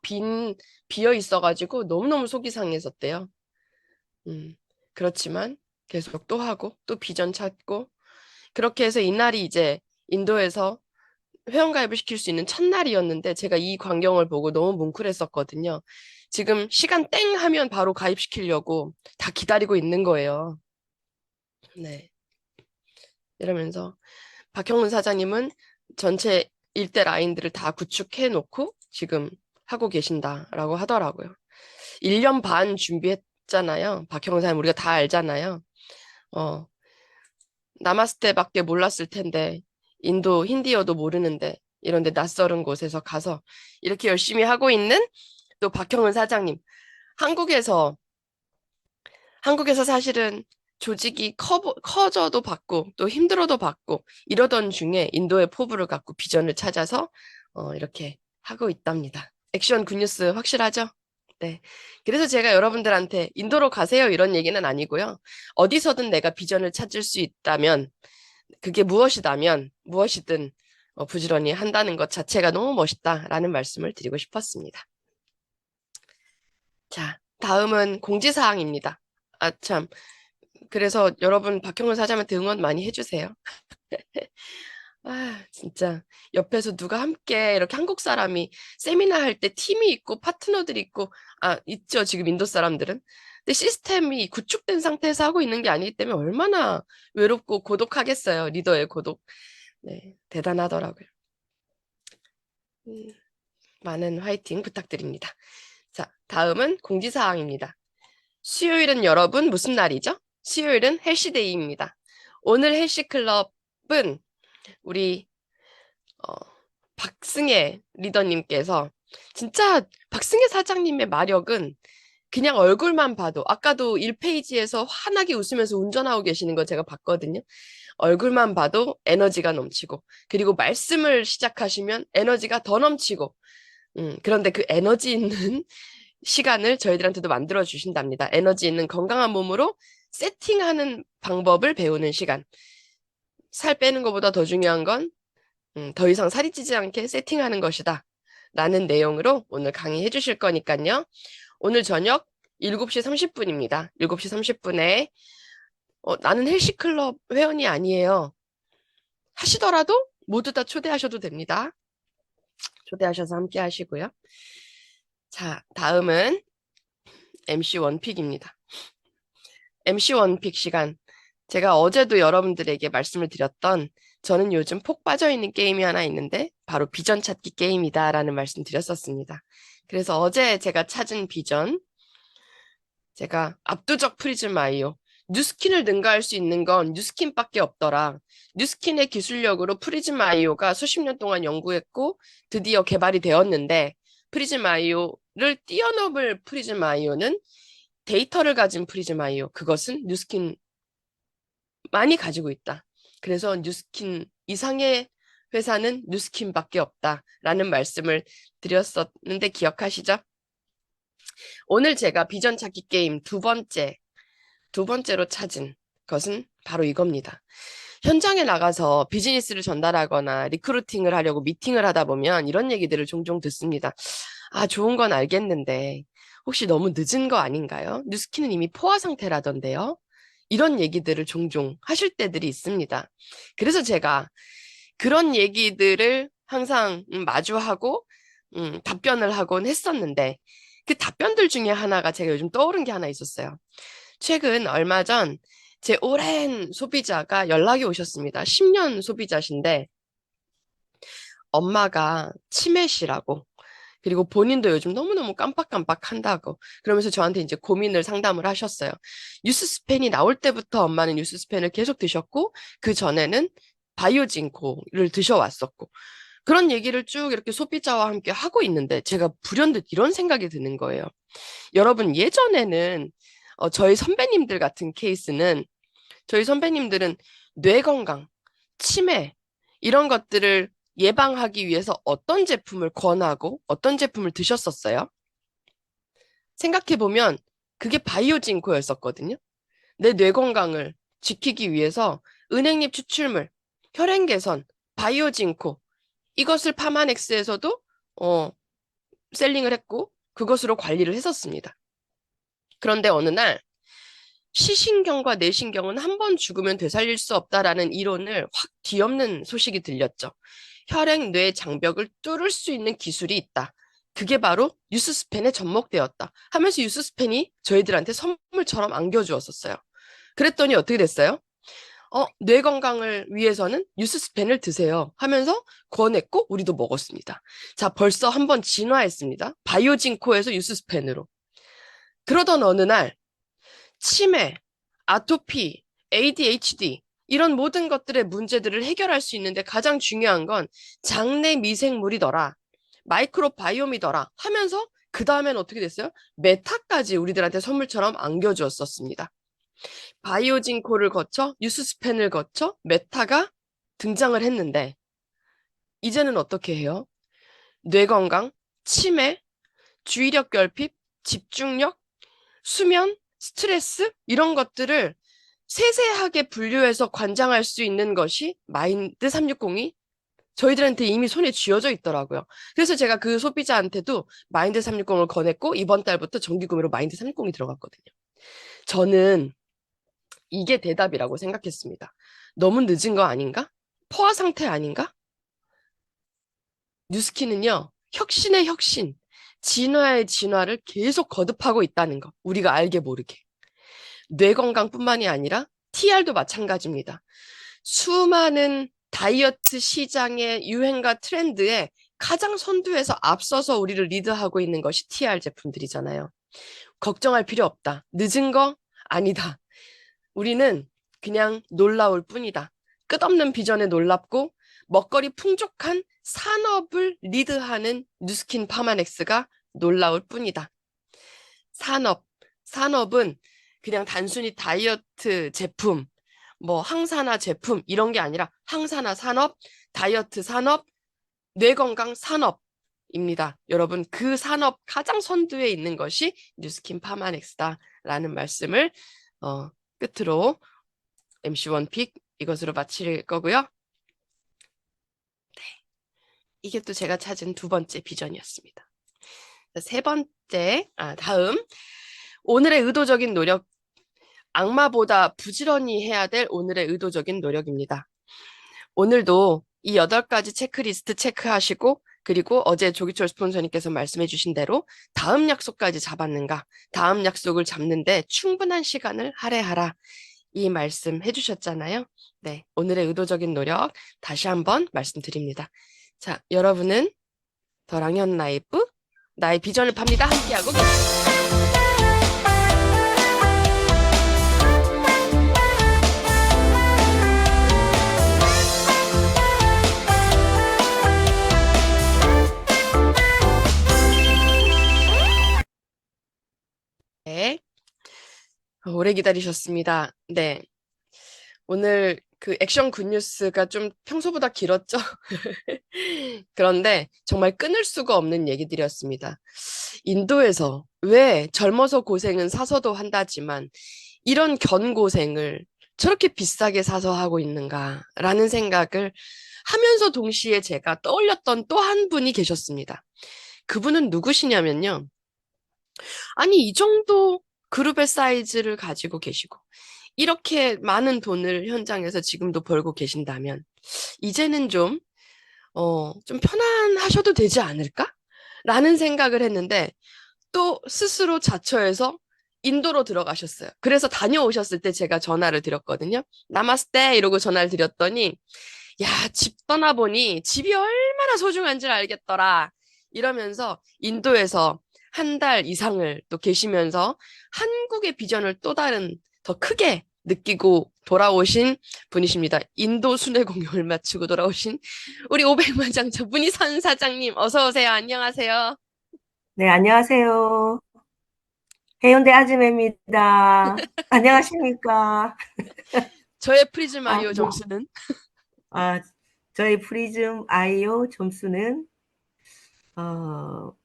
Speaker 1: 비어 있어가지고 너무너무 속이 상했었대요. 음, 그렇지만 계속 또 하고 또 비전 찾고 그렇게 해서 이날이 이제 인도에서 회원가입을 시킬 수 있는 첫날이었는데 제가 이 광경을 보고 너무 뭉클했었거든요. 지금 시간 땡 하면 바로 가입시키려고 다 기다리고 있는 거예요. 네. 이러면서 박형문 사장님은 전체 일대 라인들을 다 구축해 놓고 지금 하고 계신다라고 하더라고요. 1년 반 준비했잖아요. 박형문 사장님 우리가 다 알잖아요. 어, 나마스테밖에 몰랐을 텐데 인도 힌디어도 모르는데 이런데 낯설은 곳에서 가서 이렇게 열심히 하고 있는 또 박형은 사장님. 한국에서 사실은 조직이 커져도 받고 또 힘들어도 받고 이러던 중에 인도의 포부를 갖고 비전을 찾아서 이렇게 하고 있답니다. 액션 굿뉴스 확실하죠? 네. 그래서 제가 여러분들한테 인도로 가세요 이런 얘기는 아니고요. 어디서든 내가 비전을 찾을 수 있다면 그게 무엇이든 부지런히 한다는 것 자체가 너무 멋있다라는 말씀을 드리고 싶었습니다. 자, 다음은 공지사항입니다. 아, 참. 그래서 여러분 박형근 사장한테 응원 많이 해주세요. 아, 진짜 옆에서 누가 함께 이렇게 한국 사람이 세미나 할 때 팀이 있고 파트너들이 있고 있죠. 지금 인도 사람들은 근데 시스템이 구축된 상태에서 하고 있는 게 아니기 때문에 얼마나 외롭고 고독하겠어요. 리더의 고독. 네, 대단하더라고요. 많은 화이팅 부탁드립니다. 자, 다음은 공지사항입니다. 수요일은 여러분 무슨 날이죠? 수요일은 헬시데이입니다. 오늘 헬시클럽은 우리 박승혜 리더님께서 진짜 박승혜 사장님의 마력은 그냥 얼굴만 봐도 아까도 1페이지에서 환하게 웃으면서 운전하고 계시는 거 제가 봤거든요. 얼굴만 봐도 에너지가 넘치고 그리고 말씀을 시작하시면 에너지가 더 넘치고 그런데 그 에너지 있는 시간을 저희들한테도 만들어 주신답니다. 에너지 있는 건강한 몸으로 세팅하는 방법을 배우는 시간. 살 빼는 것보다 더 중요한 건 더 이상 살이 찌지 않게 세팅하는 것이다. 라는 내용으로 오늘 강의해 주실 거니까요. 오늘 저녁 7시 30분입니다. 7시 30분에 나는 헬시클럽 회원이 아니에요. 하시더라도 모두 다 초대하셔도 됩니다. 초대하셔서 함께 하시고요. 자, 다음은 MC 원픽입니다. MC 원픽 시간. 제가 어제도 여러분들에게 말씀을 드렸던 저는 요즘 폭 빠져있는 게임이 하나 있는데 바로 비전 찾기 게임이다라는 말씀 드렸었습니다. 그래서 어제 제가 찾은 비전, 제가 압도적 프리즘 아이오, 뉴스킨을 능가할 수 있는 건 뉴스킨밖에 없더라. 뉴스킨의 기술력으로 프리즘 아이오가 수십 년 동안 연구했고 드디어 개발이 되었는데 프리즘 아이오를 뛰어넘을 프리즘 아이오는 데이터를 가진 프리즘 아이오, 그것은 뉴스킨 많이 가지고 있다. 그래서 뉴스킨 이상의 회사는 뉴스킨밖에 없다라는 말씀을 드렸었는데 기억하시죠? 오늘 제가 비전 찾기 게임 두 번째로 찾은 것은 바로 이겁니다. 현장에 나가서 비즈니스를 전달하거나 리크루팅을 하려고 미팅을 하다 보면 이런 얘기들을 종종 듣습니다. 아, 좋은 건 알겠는데 혹시 너무 늦은 거 아닌가요? 뉴스킨은 이미 포화 상태라던데요. 이런 얘기들을 종종 하실 때들이 있습니다. 그래서 제가 그런 얘기들을 항상 마주하고 답변을 하곤 했었는데 그 답변들 중에 하나가 제가 요즘 떠오른 게 하나 있었어요. 최근 얼마 전 제 오랜 소비자가 연락이 오셨습니다. 10년 소비자신데 엄마가 치매시라고 그리고 본인도 요즘 너무너무 깜빡깜빡 한다고 그러면서 저한테 이제 고민을 상담을 하셨어요. 뉴스스펜이 나올 때부터 엄마는 뉴스스펜을 계속 드셨고 그 전에는 바이오진코를 드셔왔었고 그런 얘기를 쭉 이렇게 소비자와 함께 하고 있는데 제가 불현듯 이런 생각이 드는 거예요. 여러분 예전에는 저희 선배님들 같은 케이스는 저희 선배님들은 뇌 건강, 치매 이런 것들을 예방하기 위해서 어떤 제품을 권하고 어떤 제품을 드셨었어요? 생각해보면 그게 바이오진코였었거든요. 내 뇌 건강을 지키기 위해서 은행잎 추출물, 혈행 개선, 바이오진코 이것을 파마넥스에서도 셀링을 했고 그것으로 관리를 했었습니다. 그런데 어느 날 시신경과 내신경은 한 번 죽으면 되살릴 수 없다라는 이론을 확 뒤엎는 소식이 들렸죠. 혈액 뇌 장벽을 뚫을 수 있는 기술이 있다. 그게 바로 뉴스스펜에 접목되었다. 하면서 뉴스스펜이 저희들한테 선물처럼 안겨주었었어요. 그랬더니 어떻게 됐어요? 뇌 건강을 위해서는 뉴스스펜을 드세요 하면서 권했고 우리도 먹었습니다. 자, 벌써 한번 진화했습니다. 바이오진코에서 뉴스스펜으로. 그러던 어느 날 치매, 아토피, ADHD 이런 모든 것들의 문제들을 해결할 수 있는데 가장 중요한 건 장내 미생물이더라. 마이크로바이옴이더라 하면서 그 다음엔 어떻게 됐어요? 메타까지 우리들한테 선물처럼 안겨주었었습니다. 바이오진코를 거쳐 뉴스스펜을 거쳐 메타가 등장을 했는데 이제는 어떻게 해요? 뇌건강, 치매, 주의력 결핍, 집중력, 수면, 스트레스 이런 것들을 세세하게 분류해서 관장할 수 있는 것이 마인드 360이 저희들한테 이미 손에 쥐어져 있더라고요. 그래서 제가 그 소비자한테도 마인드 360을 권했고 이번 달부터 정기구매로 마인드 360이 들어갔거든요. 저는 이게 대답이라고 생각했습니다. 너무 늦은 거 아닌가? 포화 상태 아닌가? 뉴스킨은요, 혁신의 혁신, 진화의 진화를 계속 거듭하고 있다는 거. 우리가 알게 모르게. 뇌 건강뿐만이 아니라 TR도 마찬가지입니다. 수많은 다이어트 시장의 유행과 트렌드에 가장 선두에서 앞서서 우리를 리드하고 있는 것이 TR 제품들이잖아요. 걱정할 필요 없다. 늦은 거 아니다. 우리는 그냥 놀라울 뿐이다. 끝없는 비전에 놀랍고 먹거리 풍족한 산업을 리드하는 뉴스킨 파마넥스가 놀라울 뿐이다. 산업은 그냥 단순히 다이어트 제품, 뭐 항산화 제품 이런 게 아니라 항산화 산업, 다이어트 산업, 뇌건강 산업입니다. 여러분 그 산업 가장 선두에 있는 것이 뉴스킨 파마넥스다라는 말씀을 끝으로 MC 원픽 이것으로 마칠 거고요. 네, 이게 또 제가 찾은 두 번째 비전이었습니다. 세 번째, 다음 오늘의 의도적인 노력, 악마보다 부지런히 해야 될 오늘의 의도적인 노력입니다. 오늘도 이 8가지 체크리스트 체크하시고 그리고 어제 조기철 스폰서님께서 말씀해 주신 대로 다음 약속까지 잡았는가, 다음 약속을 잡는데 충분한 시간을 할애하라 이 말씀 해주셨잖아요. 네, 오늘의 의도적인 노력 다시 한번 말씀드립니다. 자, 여러분은 더 랑현 라이브 나의 비전을 팝니다 함께하고 계십니다. 네, 오래 기다리셨습니다. 네, 오늘 그 액션 굿뉴스가 좀 평소보다 길었죠? 그런데 정말 끊을 수가 없는 얘기들이었습니다. 인도에서 왜 젊어서 고생은 사서도 한다지만 이런 견고생을 저렇게 비싸게 사서 하고 있는가라는 생각을 하면서 동시에 제가 떠올렸던 또 한 분이 계셨습니다. 그분은 누구시냐면요. 아니, 이 정도 그룹의 사이즈를 가지고 계시고 이렇게 많은 돈을 현장에서 지금도 벌고 계신다면 이제는 좀 편안하셔도 되지 않을까? 라는 생각을 했는데 또 스스로 자처해서 인도로 들어가셨어요. 그래서 다녀오셨을 때 제가 전화를 드렸거든요. 나마스테 이러고 전화를 드렸더니 야, 집 떠나보니 집이 얼마나 소중한지를 알겠더라. 이러면서 인도에서 한 달 이상을 또 계시면서 한국의 비전을 또 다른 더 크게 느끼고 돌아오신 분이십니다. 인도 순회 공연을 마치고 돌아오신 우리 500만 장터 문희선 사장님 어서 오세요. 안녕하세요.
Speaker 6: 네, 안녕하세요. 해운대 아줌매입니다. 안녕하십니까?
Speaker 1: 저의 프리즘
Speaker 6: 아,
Speaker 1: 아이오 점수는
Speaker 6: 아, 저희 프리즘 아이오 점수는,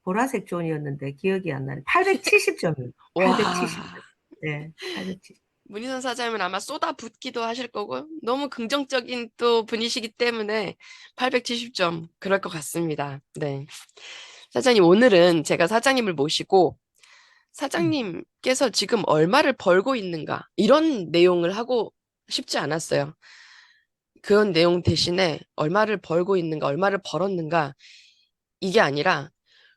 Speaker 6: 보라색 존이었는데 기억이 안 나네. 870점이에요.
Speaker 1: 와,
Speaker 6: 870점. 네, 870.
Speaker 1: 문희선 사장님은 아마 쏟아붓기도 하실 거고 너무 긍정적인 또 분이시기 때문에 870점 그럴 것 같습니다. 네. 사장님 오늘은 제가 사장님을 모시고 사장님께서 지금 얼마를 벌고 있는가 이런 내용을 하고 싶지 않았어요. 그런 내용 대신에 얼마를 벌고 있는가, 얼마를 벌었는가 이게 아니라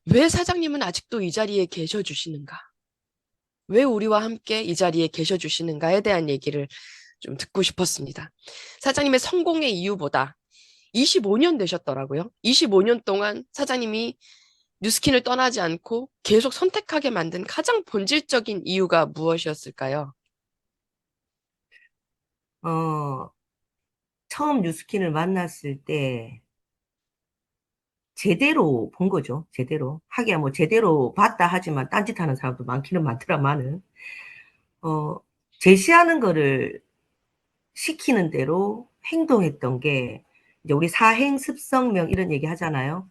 Speaker 1: 왜 사장님은 아직도 이 자리에 계셔 주시는가? 왜 우리와 함께 이 자리에 계셔 주시는가에 대한 얘기를 좀 듣고 싶었습니다. 사장님의 성공의 이유보다 25년 되셨더라고요. 25년 동안 사장님이 뉴스킨을 떠나지 않고 계속 선택하게 만든 가장 본질적인 이유가 무엇이었을까요?
Speaker 6: 어, 처음 뉴스킨을 만났을 때 제대로 본 거죠. 제대로. 하기야 뭐 제대로 봤다 하지만 딴짓하는 사람도 많기는 많더라마는. 제시하는 거를 시키는 대로 행동했던 게 이제 우리 사행 습성명 이런 얘기 하잖아요.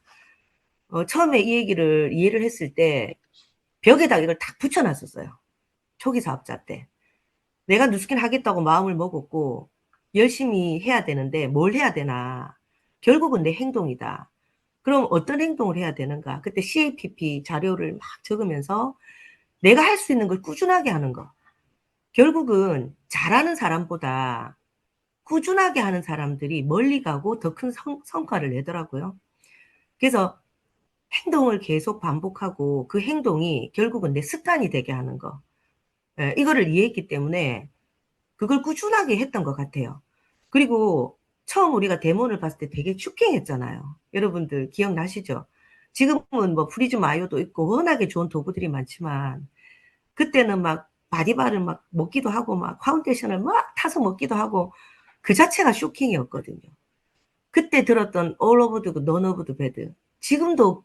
Speaker 6: 처음에 이 얘기를 이해를 했을 때 벽에다 이걸 딱 붙여놨었어요. 초기 사업자 때. 내가 뉴스킨 하겠다고 마음을 먹었고 열심히 해야 되는데 뭘 해야 되나. 결국은 내 행동이다. 그럼 어떤 행동을 해야 되는가. 그때 CAPP 자료를 막 적으면서 내가 할 수 있는 걸 꾸준하게 하는 거. 결국은 잘하는 사람보다 꾸준하게 하는 사람들이 멀리 가고 더 큰 성과를 내더라고요. 그래서 행동을 계속 반복하고 그 행동이 결국은 내 습관이 되게 하는 거. 예, 이거를 이해했기 때문에 그걸 꾸준하게 했던 것 같아요. 그리고 처음 우리가 데몬을 봤을 때 되게 쇼킹했잖아요. 여러분들 기억나시죠? 지금은 뭐 프리즈 마요도 있고 워낙에 좋은 도구들이 많지만 그때는 막 바디바를 막 먹기도 하고 막 파운데이션을 막 타서 먹기도 하고 그 자체가 쇼킹이었거든요. 그때 들었던 all over the none of the bad. 지금도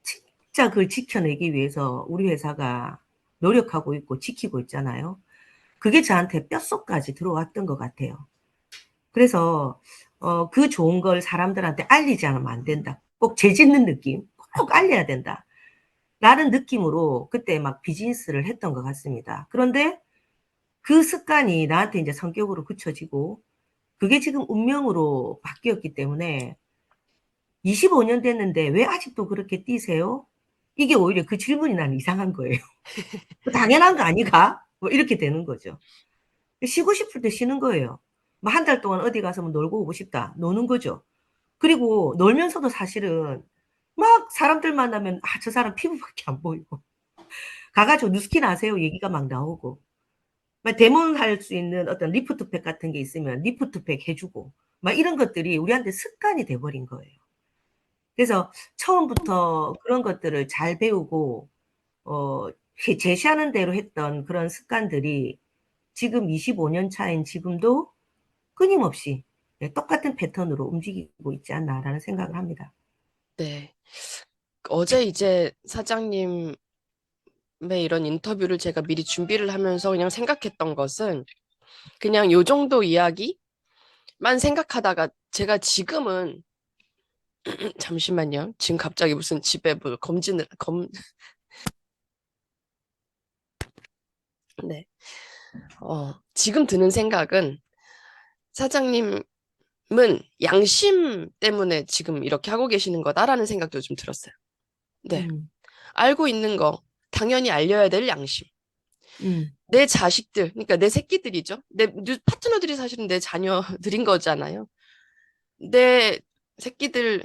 Speaker 6: 진짜 그걸 지켜내기 위해서 우리 회사가 노력하고 있고 지키고 있잖아요. 그게 저한테 뼛속까지 들어왔던 것 같아요. 그래서 그 좋은 걸 사람들한테 알리지 않으면 안 된다. 꼭 재짓는 느낌, 꼭 알려야 된다. 라는 느낌으로 그때 막 비즈니스를 했던 것 같습니다. 그런데 그 습관이 나한테 이제 성격으로 굳혀지고 그게 지금 운명으로 바뀌었기 때문에 25년 됐는데 왜 아직도 그렇게 뛰세요? 이게 오히려 그 질문이 나는 이상한 거예요. 당연한 거 아니가? 뭐 이렇게 되는 거죠. 쉬고 싶을 때 쉬는 거예요. 뭐 한 달 동안 어디 가서 뭐 놀고 오고 싶다. 노는 거죠. 그리고 놀면서도 사실은 막 사람들 만나면 아, 저 사람 피부밖에 안 보이고. 가가지고 누스킨 아세요? 얘기가 막 나오고. 막 데몬할 수 있는 어떤 리프트팩 같은 게 있으면 리프트팩 해주고. 막 이런 것들이 우리한테 습관이 돼버린 거예요. 그래서 처음부터 그런 것들을 잘 배우고, 어, 제시하는 대로 했던 그런 습관들이 지금 25년 차인 지금도 끊임없이 네, 똑같은 패턴으로 움직이고 있지 않나라는 생각을 합니다.
Speaker 1: 네. 어제 이제 사장님의 이런 인터뷰를 제가 미리 준비를 하면서 그냥 생각했던 것은 그냥 요 정도 이야기만 생각하다가 제가 지금은 잠시만요. 지금 갑자기 무슨 집에 뭐 네. 지금 드는 생각은 사장님은 양심 때문에 지금 이렇게 하고 계시는 거다라는 생각도 좀 들었어요. 네.
Speaker 6: 음,
Speaker 1: 알고 있는 거 당연히 알려야 될 양심.
Speaker 6: 음,
Speaker 1: 내 자식들, 그러니까 내 새끼들이죠. 내 파트너들이 사실은 내 자녀들인 거잖아요. 내 새끼들을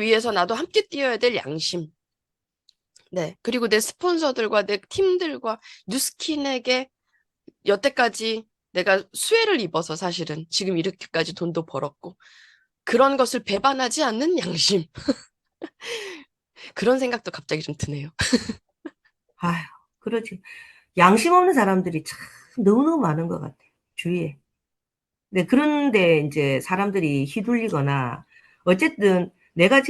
Speaker 1: 위해서 나도 함께 뛰어야 될 양심. 네. 그리고 내 스폰서들과 내 팀들과 뉴스킨에게 여태까지 내가 수혜를 입어서 사실은 지금 이렇게까지 돈도 벌었고 그런 것을 배반하지 않는 양심. 그런 생각도 갑자기 좀 드네요.
Speaker 6: 아휴, 그러지. 양심 없는 사람들이 참 너무너무 많은 것 같아요. 주위에. 네, 그런데 이제 사람들이 휘둘리거나, 어쨌든 내가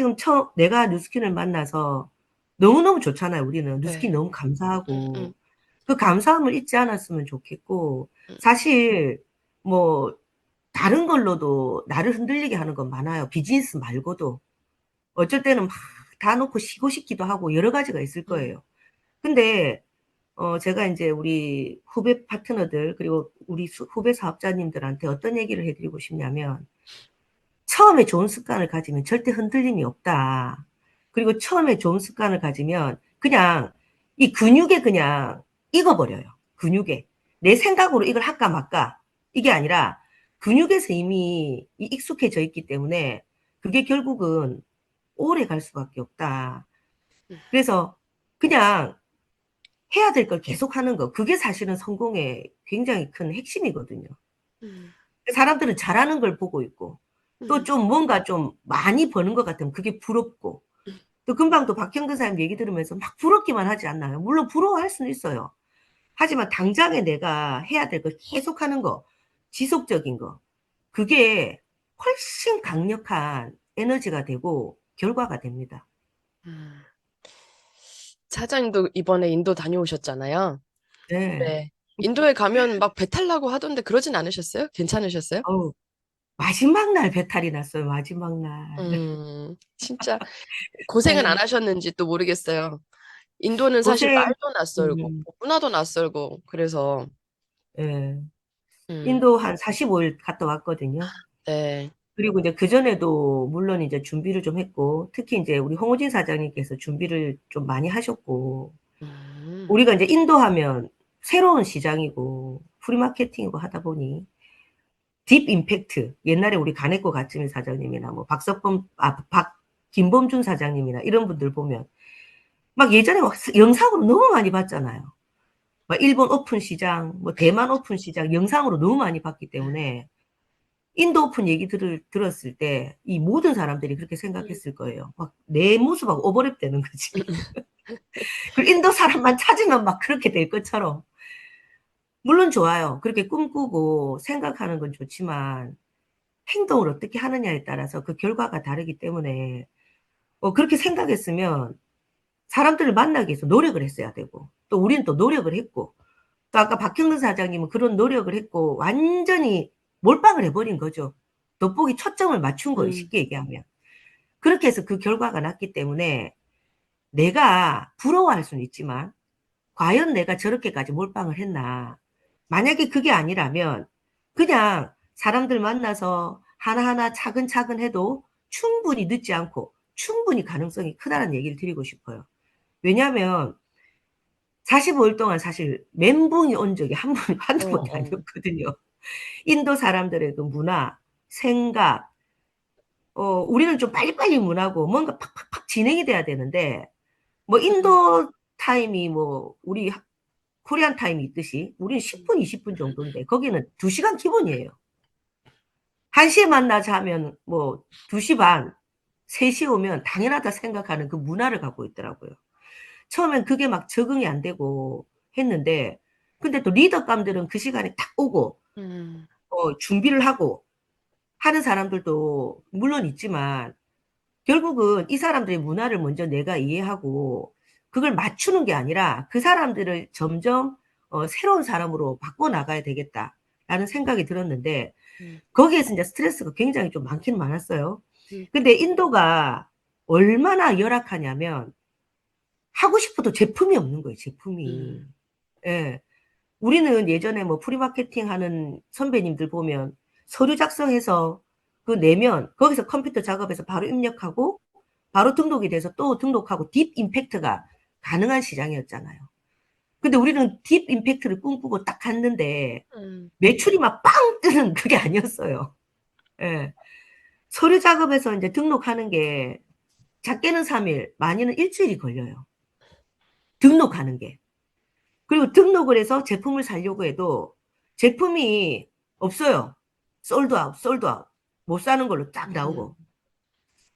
Speaker 6: 뉴스킨을 만나서 너무너무 좋잖아요. 우리는 뉴스킨
Speaker 1: 네.
Speaker 6: 너무
Speaker 1: 음,
Speaker 6: 감사하고,
Speaker 1: 음,
Speaker 6: 그 감사함을 잊지 않았으면 좋겠고,
Speaker 1: 음.
Speaker 6: 사실, 뭐, 다른 걸로도 나를 흔들리게 하는 건 많아요. 비즈니스 말고도. 어쩔 때는 막 다 놓고 쉬고 싶기도 하고 여러 가지가 있을
Speaker 1: 음.
Speaker 6: 거예요. 근데 제가 이제 우리 후배 파트너들 그리고 우리 후배 사업자님들한테 어떤 얘기를 해드리고 싶냐면 처음에 좋은 습관을 가지면 절대 흔들림이 없다. 그리고 처음에 좋은 습관을 가지면 그냥 이 근육에 그냥 익어버려요. 근육에. 내 생각으로 이걸 할까 말까. 이게 아니라 근육에서 이미 익숙해져 있기 때문에 그게 결국은 오래 갈 수밖에 없다. 그래서 그냥 해야 될 걸 계속 하는 거. 그게 사실은 성공의 굉장히 큰 핵심이거든요.
Speaker 1: 음,
Speaker 6: 사람들은 잘하는 걸 보고 있고, 또
Speaker 1: 음,
Speaker 6: 좀 뭔가 좀 많이 버는 것 같으면 그게 부럽고, 또 금방 또 박형근 사님 얘기 들으면서 막 부럽기만 하지 않나요? 물론 부러워할 수는 있어요. 하지만 당장에 내가 해야 될 걸 계속 하는 거, 지속적인 거, 그게 훨씬 강력한 에너지가 되고 결과가 됩니다.
Speaker 1: 음. 사장님도 이번에 인도 다녀오셨잖아요.
Speaker 6: 네.
Speaker 1: 네. 인도에 가면 막 배탈 나고 하던데 그러진 않으셨어요? 괜찮으셨어요?
Speaker 6: 어우, 마지막 날 배탈이 났어요. 마지막 날.
Speaker 1: 진짜 고생은 안
Speaker 6: 네.
Speaker 1: 하셨는지 또 모르겠어요. 인도는 사실
Speaker 6: 고생,
Speaker 1: 말도 낯설고
Speaker 6: 음,
Speaker 1: 문화도 낯설고 그래서
Speaker 6: 예.
Speaker 1: 음,
Speaker 6: 인도 한 45일 갔다 왔거든요.
Speaker 1: 네.
Speaker 6: 그리고 이제 그전에도 물론 이제 준비를 좀 했고, 특히 이제 우리 홍우진 사장님께서 준비를 좀 많이 하셨고,
Speaker 1: 음,
Speaker 6: 우리가 이제 인도하면 새로운 시장이고, 프리마케팅이고 하다 보니, 딥 임팩트. 옛날에 우리 가네코 가츠미 사장님이나 뭐 김범준 사장님이나 이런 분들 보면 막 예전에 막 영상으로 너무 많이 봤잖아요. 막 일본 오픈 시장, 뭐 대만 오픈 시장 영상으로 너무 많이 봤기 때문에 인도 오픈 얘기 들었을 때 이 모든 사람들이 그렇게 생각했을 거예요. 막 내 모습하고 오버랩 되는 거지. 그리고 인도 사람만 찾으면 막 그렇게 될 것처럼. 물론 좋아요. 그렇게 꿈꾸고 생각하는 건 좋지만 행동을 어떻게 하느냐에 따라서 그 결과가 다르기 때문에 그렇게 생각했으면 사람들을 만나기 위해서 노력을 했어야 되고 또 우리는 또 노력을 했고 또 아까 박형근 사장님은 그런 노력을 했고 완전히 몰빵을 해버린 거죠. 돋보기 초점을 맞춘 거예요. 쉽게 얘기하면. 그렇게 해서 그 결과가 났기 때문에 내가 부러워할 수는 있지만 과연 내가 저렇게까지 몰빵을 했나. 만약에 그게 아니라면 그냥 사람들 만나서 하나하나 차근차근 해도 충분히 늦지 않고 충분히 가능성이 크다는 얘기를 드리고 싶어요. 왜냐하면 45일 동안 사실 멘붕이 온 적이 한두 번이 아니었거든요. 인도 사람들의 그 문화, 생각, 우리는 좀 빨리빨리 문화고 뭔가 팍팍팍 진행이 돼야 되는데 뭐 인도 타임이 뭐 우리 코리안 타임이 있듯이 우리는 10분, 20분 정도인데 거기는 2시간 기본이에요. 1시에 만나자 하면 뭐 2시 반, 3시 오면 당연하다 생각하는 그 문화를 갖고 있더라고요. 처음엔 그게 막 적응이 안 되고 했는데 근데 또 리더감들은 그 시간에 딱 오고 준비를 하고 하는 사람들도 물론 있지만 결국은 이 사람들의 문화를 먼저 내가 이해하고 그걸 맞추는 게 아니라 그 사람들을 점점 새로운 사람으로 바꿔나가야 되겠다라는 생각이 들었는데 거기에서 이제 스트레스가 굉장히 좀 많긴 많았어요. 근데 인도가 얼마나 열악하냐면 하고 싶어도 제품이 없는 거예요. 제품이. 예. 우리는 예전에 뭐 프리마케팅 하는 선배님들 보면 서류 작성해서 그 내면 거기서 컴퓨터 작업해서 바로 입력하고 바로 등록이 돼서 또 등록하고 딥 임팩트가 가능한 시장이었잖아요. 근데 우리는 딥 임팩트를 꿈꾸고 딱 갔는데 매출이 막 빵 뜨는 그게 아니었어요. 예. 서류 작업해서 이제 등록하는 게 작게는 3일, 많이는 일주일이 걸려요. 등록하는 게. 그리고 등록을 해서 제품을 사려고 해도 제품이 없어요. 솔드아웃, 솔드아웃. 못 사는 걸로 딱 나오고.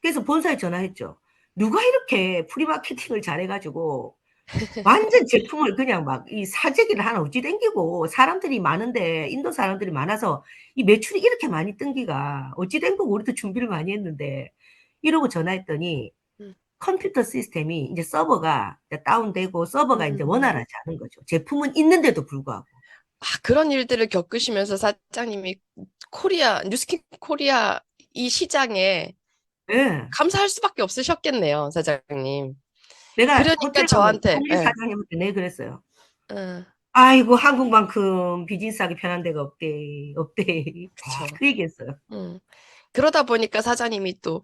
Speaker 6: 그래서 본사에 전화했죠. 누가 이렇게 프리마케팅을 잘해가지고 완전 제품을 그냥 막 이 사재기를 하나 어찌 댕기고 사람들이 많은데 인도 사람들이 많아서 이 매출이 이렇게 많이 뜬기가 어찌 된 거고 우리도 준비를 많이 했는데 이러고 전화했더니 컴퓨터 시스템이 이제 서버가 다운되고 서버가 이제 원활하지 않은 거죠. 제품은 있는데도 불구하고.
Speaker 1: 그런 일들을 겪으시면서 사장님이 뉴스킨 코리아 이 시장에
Speaker 6: 예.
Speaker 1: 감사할 수밖에 없으셨겠네요, 사장님.
Speaker 6: 내가
Speaker 1: 그러니까
Speaker 6: 호텔 가면
Speaker 1: 저한테,
Speaker 6: 통일 사장님한테 내 그랬어요.
Speaker 1: 응,
Speaker 6: 아이고 한국만큼 비즈니스하기 편한 데가 없대. 없대.
Speaker 1: 그쵸.
Speaker 6: 그 얘기했어요.
Speaker 1: 그러다 보니까 사장님이 또,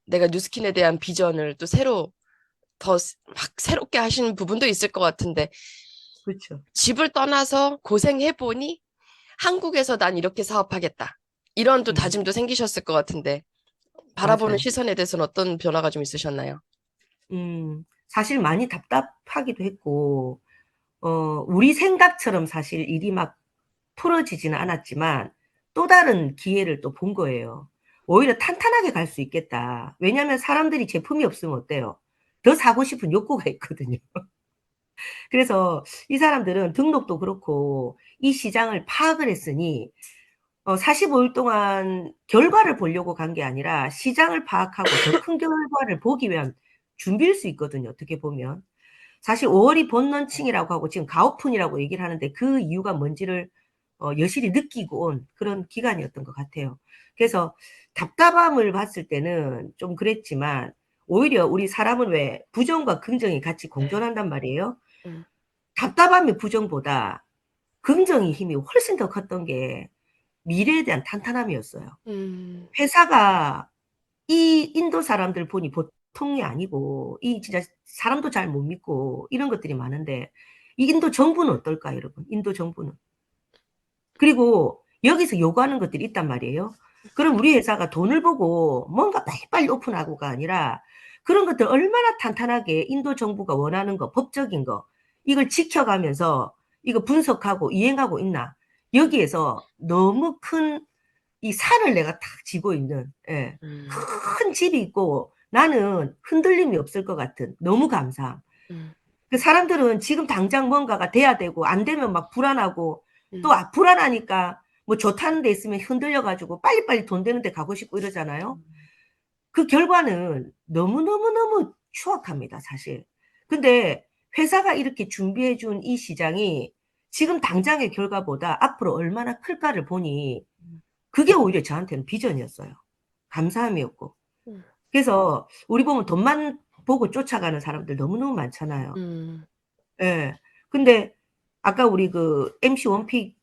Speaker 1: 내가 뉴스킨에 대한 비전을 또 더 막 새롭게 하시는 부분도 있을 것 같은데,
Speaker 6: 그렇죠.
Speaker 1: 집을 떠나서 고생해보니 한국에서 난 이렇게 사업하겠다. 이런 또 다짐도 생기셨을 것 같은데, 바라보는
Speaker 6: 맞아요.
Speaker 1: 시선에 대해서는 어떤 변화가 좀 있으셨나요?
Speaker 6: 사실 많이 답답하기도 했고, 우리 생각처럼 사실 일이 막 풀어지지는 않았지만 또 다른 기회를 또 본 거예요. 오히려 탄탄하게 갈 수 있겠다. 왜냐하면 사람들이 제품이 없으면 어때요? 더 사고 싶은 욕구가 있거든요. 그래서 이 사람들은 등록도 그렇고 이 시장을 파악을 했으니 45일 동안 결과를 보려고 간 게 아니라 시장을 파악하고 더 큰 결과를 보기 위한 준비일 수 있거든요. 어떻게 보면. 사실 5월이 본런칭이라고 하고 지금 가오픈이라고 얘기를 하는데 그 이유가 뭔지를 여실히 느끼고 온 그런 기간이었던 것 같아요. 그래서 답답함을 봤을 때는 좀 그랬지만 오히려 우리 사람은 왜 부정과 긍정이 같이 공존한단 말이에요. 답답함이 부정보다 긍정의 힘이 훨씬 더 컸던 게 미래에 대한 탄탄함이었어요. 회사가 이 인도 사람들 보니 보통이 아니고 이 진짜 사람도 잘 못 믿고 이런 것들이 많은데 이 인도 정부는 어떨까 여러분? 인도 정부는. 그리고 여기서 요구하는 것들이 있단 말이에요. 그럼 우리 회사가 돈을 보고 뭔가 빨리빨리 오픈하고가 아니라 그런 것들 얼마나 탄탄하게 인도 정부가 원하는 거, 법적인 거, 이걸 지켜가면서 이거 분석하고 이행하고 있나. 여기에서 너무 큰 이 산을 내가 탁 지고 있는, 예.
Speaker 1: 음,
Speaker 6: 큰 집이 있고 나는 흔들림이 없을 것 같은 너무 감사함.
Speaker 1: 음,
Speaker 6: 그 사람들은 지금 당장 뭔가가 돼야 되고 안 되면 막 불안하고 또
Speaker 1: 음,
Speaker 6: 불안하니까 뭐 좋다는 데 있으면 흔들려가지고 빨리빨리 돈 되는 데 가고 싶고 이러잖아요. 그 결과는 너무너무너무 추악합니다, 사실. 근데 회사가 이렇게 준비해 준 이 시장이 지금 당장의 결과보다 앞으로 얼마나 클까를 보니 그게 오히려 저한테는 비전이었어요. 감사함이었고.
Speaker 1: 음,
Speaker 6: 그래서 우리 보면 돈만 보고 쫓아가는 사람들 너무너무 많잖아요.
Speaker 1: 음.
Speaker 6: 예. 근데 아까 우리 그 MC 원픽,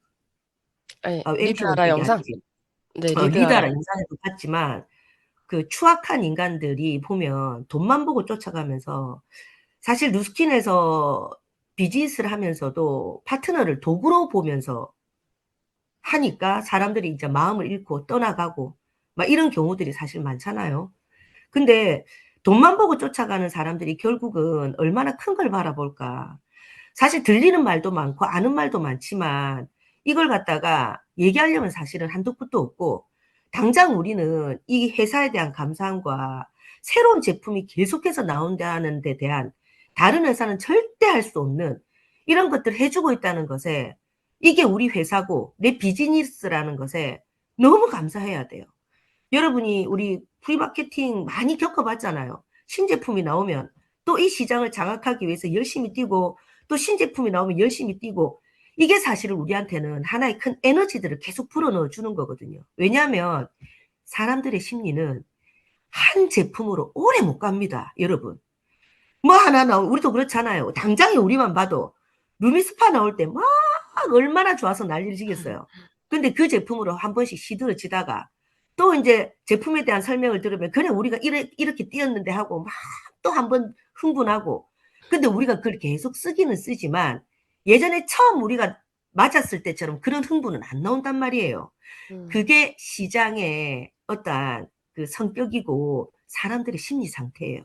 Speaker 1: 아니,
Speaker 6: MC
Speaker 1: 리드하라
Speaker 6: 원픽이
Speaker 1: 영상?
Speaker 6: 아니지.
Speaker 1: 네, 리드하라
Speaker 6: 리더라
Speaker 1: 영상.
Speaker 6: 영상에도 봤지만 그 추악한 인간들이 보면 돈만 보고 쫓아가면서 사실 누스킨에서 비즈니스를 하면서도 파트너를 도구로 보면서 하니까 사람들이 이제 마음을 잃고 떠나가고 막 이런 경우들이 사실 많잖아요. 근데 돈만 보고 쫓아가는 사람들이 결국은 얼마나 큰 걸 바라볼까. 사실 들리는 말도 많고 아는 말도 많지만 이걸 갖다가 얘기하려면 사실은 한도 끝도 없고 당장 우리는 이 회사에 대한 감사함과 새로운 제품이 계속해서 나온다는 데 대한 다른 회사는 절대 할 수 없는 이런 것들을 해주고 있다는 것에 이게 우리 회사고 내 비즈니스라는 것에 너무 감사해야 돼요. 여러분이 우리 프리마케팅 많이 겪어봤잖아요. 신제품이 나오면 또 이 시장을 장악하기 위해서 열심히 뛰고 또 신제품이 나오면 열심히 뛰고 이게 사실은 우리한테는 하나의 큰 에너지들을 계속 불어넣어 주는 거거든요. 왜냐하면 사람들의 심리는 한 제품으로 오래 못 갑니다. 여러분. 뭐 하나 나오 우리도 그렇잖아요. 당장에 우리만 봐도 루미스파 나올 때 막 얼마나 좋아서 난리를 지겠어요. 근데 그 제품으로 한 번씩 시들어지다가 또 이제 제품에 대한 설명을 들으면 그냥 우리가 이렇게 뛰었는데 하고 막 또 한 번 흥분하고 근데 우리가 그걸 계속 쓰기는 쓰지만 예전에 처음 우리가 맞았을 때처럼 그런 흥분은 안 나온단 말이에요.
Speaker 1: 음,
Speaker 6: 그게 시장의 어떠한 그 성격이고 사람들의 심리 상태예요.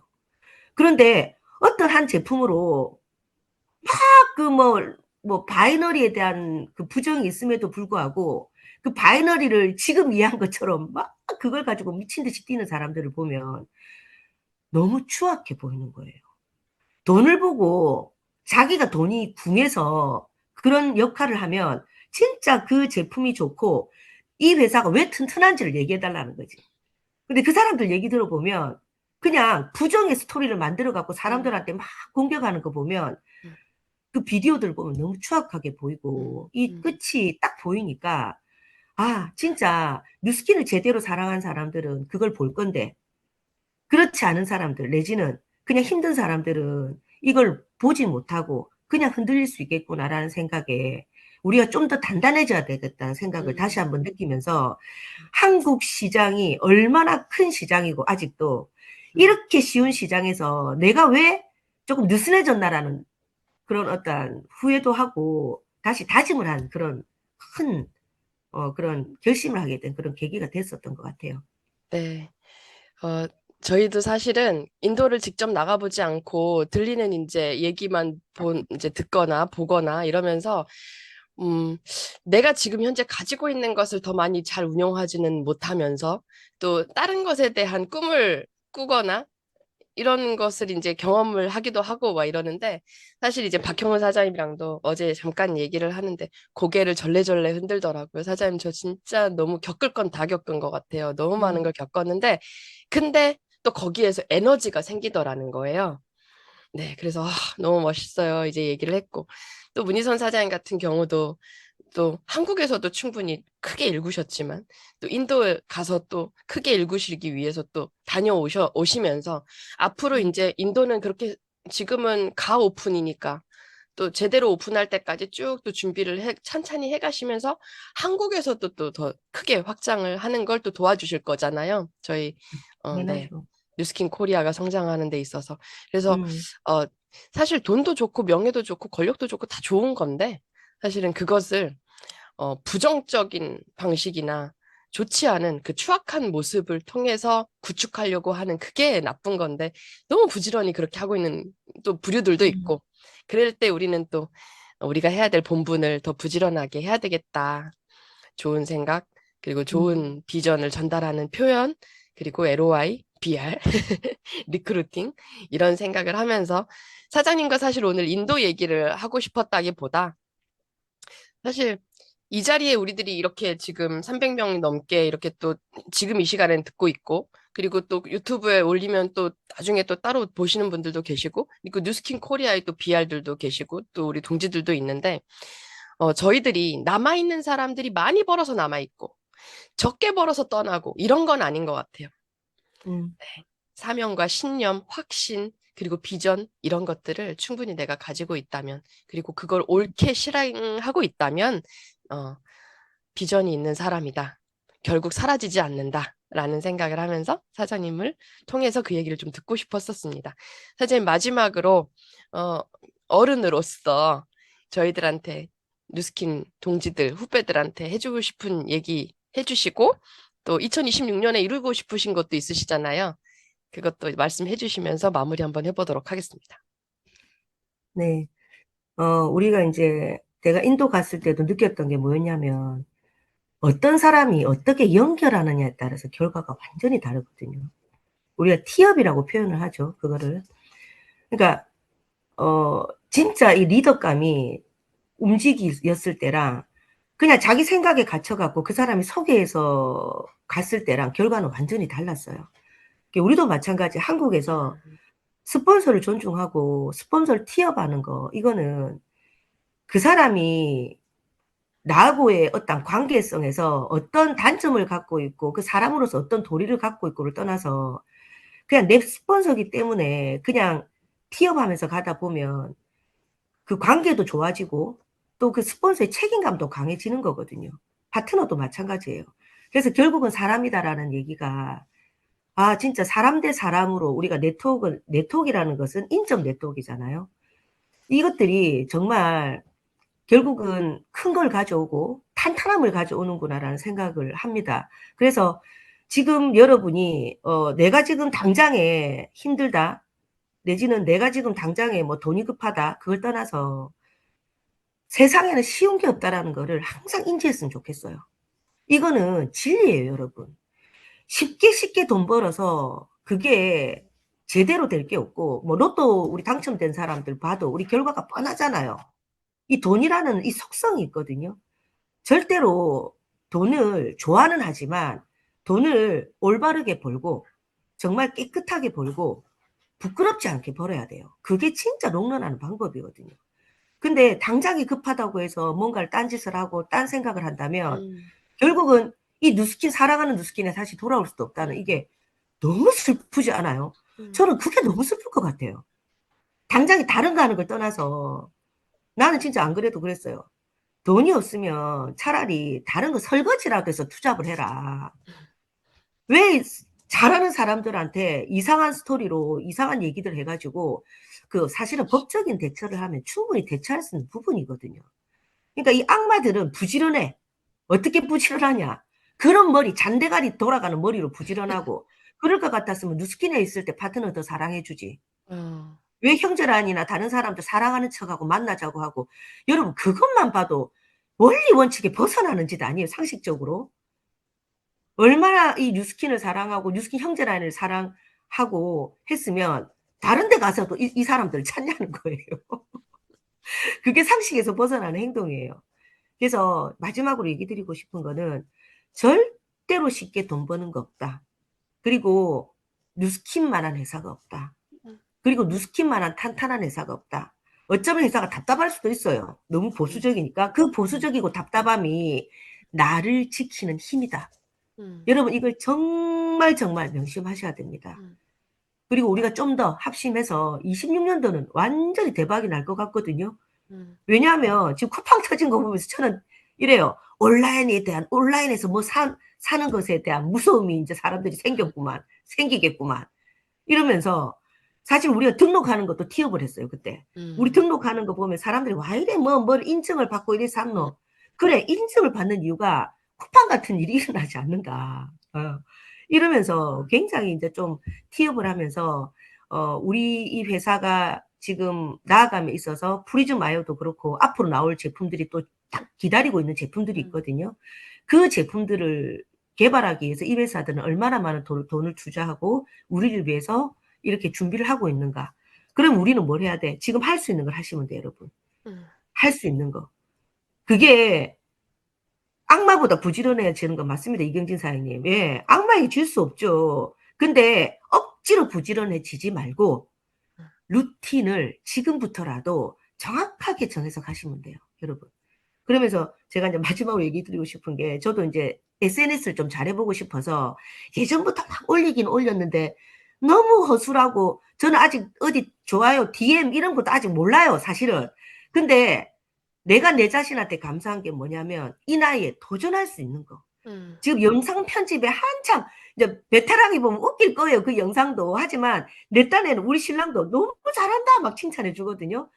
Speaker 6: 그런데 어떤 한 제품으로 그 뭐 바이너리에 대한 그 부정이 있음에도 불구하고 그 바이너리를 지금 이해한 것처럼 막 그걸 가지고 미친 듯이 뛰는 사람들을 보면 너무 추악해 보이는 거예요. 돈을 보고 자기가 돈이 궁해서 그런 역할을 하면 진짜 그 제품이 좋고 이 회사가 왜 튼튼한지를 얘기해 달라는 거지. 근데 그 사람들 얘기 들어보면 그냥 부정의 스토리를 만들어 갖고
Speaker 1: 음,
Speaker 6: 사람들한테 막 공격하는 거 보면
Speaker 1: 음,
Speaker 6: 그 비디오들 보면 너무 추악하게
Speaker 1: 음,
Speaker 6: 보이고 이
Speaker 1: 음,
Speaker 6: 끝이 딱 보이니까 진짜 뉴스킨을 제대로 사랑한 사람들은 그걸 볼 건데 그렇지 않은 사람들 내지는 그냥 힘든 사람들은 이걸 보지 못하고 그냥 흔들릴 수 있겠구나라는 생각에 우리가 좀 더 단단해져야 되겠다는 생각을 다시
Speaker 1: 음,
Speaker 6: 한번 느끼면서 한국 시장이 얼마나 큰 시장이고 아직도
Speaker 1: 음.
Speaker 6: 이렇게 쉬운 시장에서 내가 왜 조금 느슨해졌나라는 그런 어떤 후회도 하고 다시 다짐을 한 그런 큰 그런 결심을 하게 된 그런 계기가 됐었던 것 같아요.
Speaker 1: 네. 어, 저희도 사실은 인도를 직접 나가보지 않고 들리는 이제 얘기만 이제 듣거나 보거나 이러면서, 음, 내가 지금 현재 가지고 있는 것을 더 많이 잘 운용하지는 못하면서 또 다른 것에 대한 꿈을 꾸거나 이런 것을 이제 경험을 하기도 하고 막 이러는데 사실 이제 박형훈 사장님이랑도 어제 잠깐 얘기를 하는데 고개를 절레절레 흔들더라고요. 사장님 저 진짜 너무 겪을 건 다 겪은 것 같아요. 너무 많은 걸 겪었는데 근데 또 거기에서 에너지가 생기더라는 거예요. 네, 그래서 너무 멋있어요. 이제 얘기를 했고 또 문희선 사장님 같은 경우도 또 한국에서도 충분히 크게 일구셨지만 또 인도에 가서 또 크게 일구시기 위해서 또 오시면서 앞으로 이제 인도는 그렇게 지금은 오픈이니까 또 제대로 오픈할 때까지 쭉 또 준비를 찬찬히 해가시면서 한국에서도 또 더 크게 확장을 하는 걸 또 도와주실 거잖아요. 저희 네.
Speaker 6: 당연하죠.
Speaker 1: 뉴스킨 코리아가 성장하는 데 있어서. 그래서
Speaker 6: 음,
Speaker 1: 어, 사실 돈도 좋고 명예도 좋고 권력도 좋고 다 좋은 건데 사실은 그것을 부정적인 방식이나 좋지 않은 그 추악한 모습을 통해서 구축하려고 하는 그게 나쁜 건데 너무 부지런히 그렇게 하고 있는 또 부류들도 있고 그럴 때 우리는 또 우리가 해야 될 본분을 더 부지런하게 해야 되겠다. 좋은 생각, 그리고 좋은 비전을 전달하는 표현, 그리고 LOI, BR, 리크루팅 이런 생각을 하면서 사장님과 사실 오늘 인도 얘기를 하고 싶었다기보다 사실 이 자리에 우리들이 이렇게 지금 300명이 넘게 이렇게 또 지금 이 시간엔 듣고 있고 그리고 또 유튜브에 올리면 또 나중에 또 따로 보시는 분들도 계시고 그리고 뉴스킨 코리아의 또 BR들도 계시고 또 우리 동지들도 있는데 저희들이 남아있는 사람들이 많이 벌어서 남아있고 적게 벌어서 떠나고 이런 건 아닌 것 같아요.
Speaker 6: 음.
Speaker 1: 사명과 신념, 확신, 그리고 비전 이런 것들을 충분히 내가 가지고 있다면 그리고 그걸 옳게 실행하고 있다면 비전이 있는 사람이다. 결국 사라지지 않는다. 라는 생각을 하면서 사장님을 통해서 그 얘기를 좀 듣고 싶었었습니다. 사장님 마지막으로 어른으로서 저희들한테 뉴스킨 동지들, 후배들한테 해주고 싶은 얘기 해주시고 또 2026년에 이루고 싶으신 것도 있으시잖아요. 그것도 말씀해 주시면서 마무리 한번 해보도록 하겠습니다.
Speaker 6: 네. 우리가 이제 내가 인도 갔을 때도 느꼈던 게 뭐였냐면 어떤 사람이 어떻게 연결하느냐에 따라서 결과가 완전히 다르거든요. 우리가 티업이라고 표현을 하죠. 그거를. 그러니까 진짜 이 리더감이 움직이었을 때랑 그냥 자기 생각에 갇혀갖고 그 사람이 소개해서 갔을 때랑 결과는 완전히 달랐어요. 우리도 마찬가지 한국에서 스폰서를 존중하고 스폰서를 티업하는 거 이거는 그 사람이 나하고의 어떤 관계성에서 어떤 단점을 갖고 있고 그 사람으로서 어떤 도리를 갖고 있고를 떠나서 그냥 내 스폰서기 때문에 그냥 티업하면서 가다 보면 그 관계도 좋아지고 또 그 스폰서의 책임감도 강해지는 거거든요. 파트너도 마찬가지예요. 그래서 결국은 사람이다라는 얘기가 진짜 사람 대 사람으로 우리가 네트워크라는 것은 인적 네트워크잖아요. 이것들이 정말 결국은 큰 걸 가져오고 탄탄함을 가져오는구나라는 생각을 합니다. 그래서 지금 여러분이 내가 지금 당장에 힘들다 내지는 내가 지금 당장에 뭐 돈이 급하다 그걸 떠나서 세상에는 쉬운 게 없다라는 거를 항상 인지했으면 좋겠어요. 이거는 진리예요, 여러분. 쉽게 돈 벌어서 그게 제대로 될 게 없고 뭐 로또 우리 당첨된 사람들 봐도 우리 결과가 뻔하잖아요. 이 돈이라는 이 속성이 있거든요. 절대로 돈을 좋아는 하지만 돈을 올바르게 벌고 정말 깨끗하게 벌고 부끄럽지 않게 벌어야 돼요. 그게 진짜 롱런하는 방법이거든요. 근데 당장이 급하다고 해서 뭔가를 딴짓을 하고 딴 생각을 한다면 결국은 이 누스킨 사랑하는 누스킨에 다시 돌아올 수도 없다는 이게 너무 슬프지 않아요? 저는 그게 너무 슬플 것 같아요. 당장에 다른 거 하는 걸 떠나서 나는 진짜 안 그래도 그랬어요. 돈이 없으면 차라리 다른 거 설거지라도 해서 투잡을 해라. 왜 잘하는 사람들한테 이상한 스토리로 이상한 얘기들 해가지고 그 사실은 법적인 대처를 하면 충분히 대처할 수 있는 부분이거든요. 그러니까 이 악마들은 부지런해. 어떻게 부지런하냐. 그런 머리 잔대가리 돌아가는 머리로 부지런하고 그럴 것 같았으면 누스킨에 있을 때 파트너 더 사랑해주지. 왜 형제란이나 다른 사람들 사랑하는 척하고 만나자고 하고 여러분 그것만 봐도 원리 원칙에 벗어나는 짓 아니에요 상식적으로. 얼마나 이 뉴스킨을 사랑하고 뉴스킨 형제란을 사랑하고 했으면 다른 데 가서도 이 사람들을 찾냐는 거예요. 그게 상식에서 벗어나는 행동이에요. 그래서 마지막으로 얘기 드리고 싶은 거는 절대로 쉽게 돈 버는 거 없다. 그리고 뉴스킨만한 회사가 없다. 그리고 뉴스킨만한 탄탄한 회사가 없다. 어쩌면 회사가 답답할 수도 있어요. 너무 보수적이니까. 그 보수적이고 답답함이 나를 지키는 힘이다. 여러분 이걸 정말 명심하셔야 됩니다. 그리고 우리가 좀 더 합심해서 26년도는 완전히 대박이 날 것 같거든요. 왜냐하면 지금 쿠팡 터진 거 보면서 저는 이래요. 온라인에서 뭐 사는 것에 대한 무서움이 이제 사람들이 생기겠구만. 이러면서 사실 우리가 등록하는 것도 티업을 했어요, 그때. 우리 등록하는 거 보면 사람들이 와 이래 뭘 인증을 받고 이래 샀노. 그래, 인증을 받는 이유가 쿠팡 같은 일이 일어나지 않는다. 이러면서 굉장히 이제 좀 티업을 하면서 우리 이 회사가 지금 나아감에 있어서 프리즘 마요도 그렇고 앞으로 나올 제품들이 또 딱 기다리고 있는 제품들이 있거든요. 그 제품들을 개발하기 위해서 이 회사들은 얼마나 많은 돈을 투자하고 우리를 위해서 이렇게 준비를 하고 있는가. 그럼 우리는 뭘 해야 돼? 지금 할 수 있는 걸 하시면 돼요, 여러분. 할 수 있는 거. 그게 악마보다 부지런해지는 건 맞습니다, 이경진 사장님. 예, 악마에게 질 수 없죠. 근데 억지로 부지런해지지 말고 루틴을 지금부터라도 정확하게 정해서 가시면 돼요, 여러분. 그러면서 제가 이제 마지막으로 얘기 드리고 싶은 게, 저도 이제 SNS를 좀 잘해보고 싶어서 예전부터 막 올리긴 올렸는데 너무 허술하고, 저는 아직 어디 좋아요, DM 이런 것도 아직 몰라요, 사실은. 근데 내가 내 자신한테 감사한 게 뭐냐면 이 나이에 도전할 수 있는 거. 지금 영상 편집에 한참 이제 베테랑이 보면 웃길 거예요, 그 영상도. 하지만 내 딴에는 우리 신랑도 너무 잘한다 막 칭찬해 주거든요.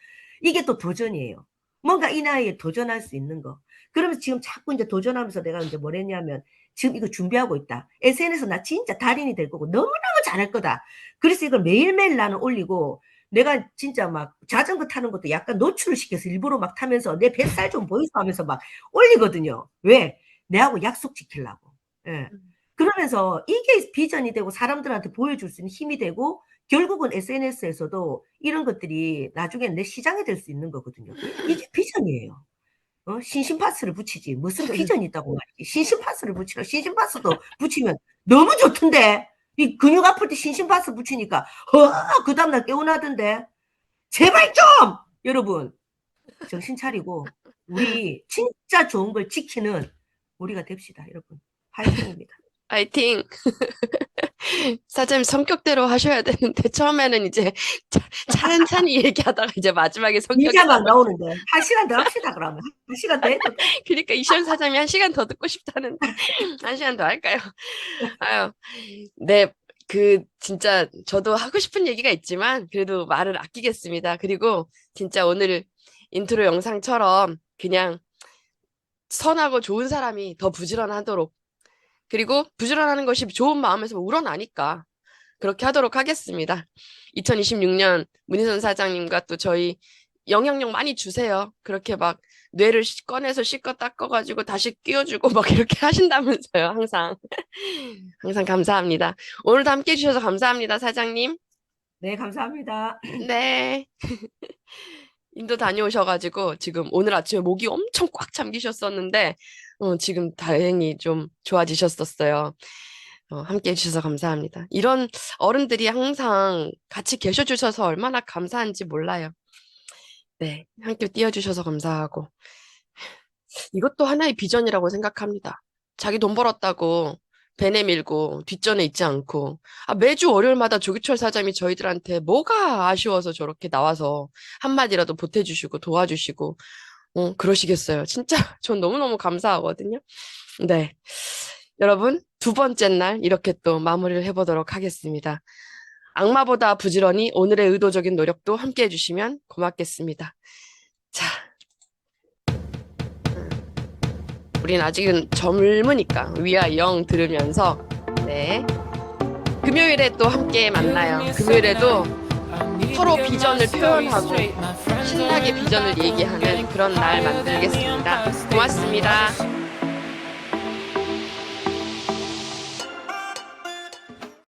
Speaker 6: 이게 또 도전이에요. 뭔가 이 나이에 도전할 수 있는 거. 그러면서 지금 자꾸 이제 도전하면서 내가 이제 뭘 했냐면, 지금 이거 준비하고 있다. SNS 나 진짜 달인이 될 거고 너무너무 잘할 거다. 그래서 이걸 매일매일 나는 올리고, 내가 진짜 막 자전거 타는 것도 약간 노출을 시켜서 일부러 막 타면서 내 뱃살 좀 보이소 하면서 막 올리거든요. 왜? 내하고 약속 지키려고. 예. 그러면서 이게 비전이 되고 사람들한테 보여줄 수 있는 힘이 되고, 결국은 SNS에서도 이런 것들이 나중에 내 시장이 될 수 있는 거거든요. 이게 비전이에요. 신심파스를 붙이지. 무슨 비전이 있다고 말이지. 신심파스를 붙이라. 신심파스도 붙이면 너무 좋던데. 이 근육 아플 때 신심파스 붙이니까 그 다음날 개운하던데. 제발 좀! 여러분, 정신 차리고 우리 진짜 좋은 걸 지키는 우리가 됩시다, 여러분. 화이팅입니다.
Speaker 1: 파이팅! 사장님 성격대로 하셔야 되는데 처음에는 이제 찬찬히 얘기하다가 이제 마지막에 성격이
Speaker 6: 진짜 막 나오는데 1시간 더 합시다, 그러면. 1시간 더 해도 돼.
Speaker 1: 그러니까 이시연 사장님이 1시간 더 듣고 싶다는데 1시간 더 할까요? 아유, 네, 진짜 저도 하고 싶은 얘기가 있지만 그래도 말을 아끼겠습니다. 그리고 진짜 오늘 인트로 영상처럼 그냥 선하고 좋은 사람이 더 부지런하도록, 그리고 부지런하는 것이 좋은 마음에서 우러나니까 그렇게 하도록 하겠습니다. 2026년 문희선 사장님과 또 저희 영향력 많이 주세요. 그렇게 막 뇌를 꺼내서 씻고 닦아가지고 다시 끼워주고 막 이렇게 하신다면서요. 항상. 항상 감사합니다. 오늘도 함께 해주셔서 감사합니다, 사장님.
Speaker 6: 네, 감사합니다.
Speaker 1: 네. 인도 다녀오셔가지고 지금 오늘 아침에 목이 엄청 꽉 잠기셨었는데 지금 다행히 좀 좋아지셨었어요. 함께 해주셔서 감사합니다. 이런 어른들이 항상 같이 계셔주셔서 얼마나 감사한지 몰라요. 네, 함께 띄워주셔서 감사하고, 이것도 하나의 비전이라고 생각합니다. 자기 돈 벌었다고 배 내밀고 뒷전에 있지 않고, 매주 월요일마다 조기철 사장님이 저희들한테 뭐가 아쉬워서 저렇게 나와서 한마디라도 보태주시고 도와주시고 그러시겠어요. 진짜 전 너무너무 감사하거든요. 네, 여러분, 두 번째 날 이렇게 또 마무리를 해보도록 하겠습니다. 악마보다 부지런히 오늘의 의도적인 노력도 함께 해주시면 고맙겠습니다. 자, 우린 아직은 젊으니까 위아 영 들으면서, 네, 금요일에 또 함께 만나요. 금요일에도 서로 비전을 표현하고 신나게 비전을 얘기하는 그런 날 만들겠습니다. 고맙습니다.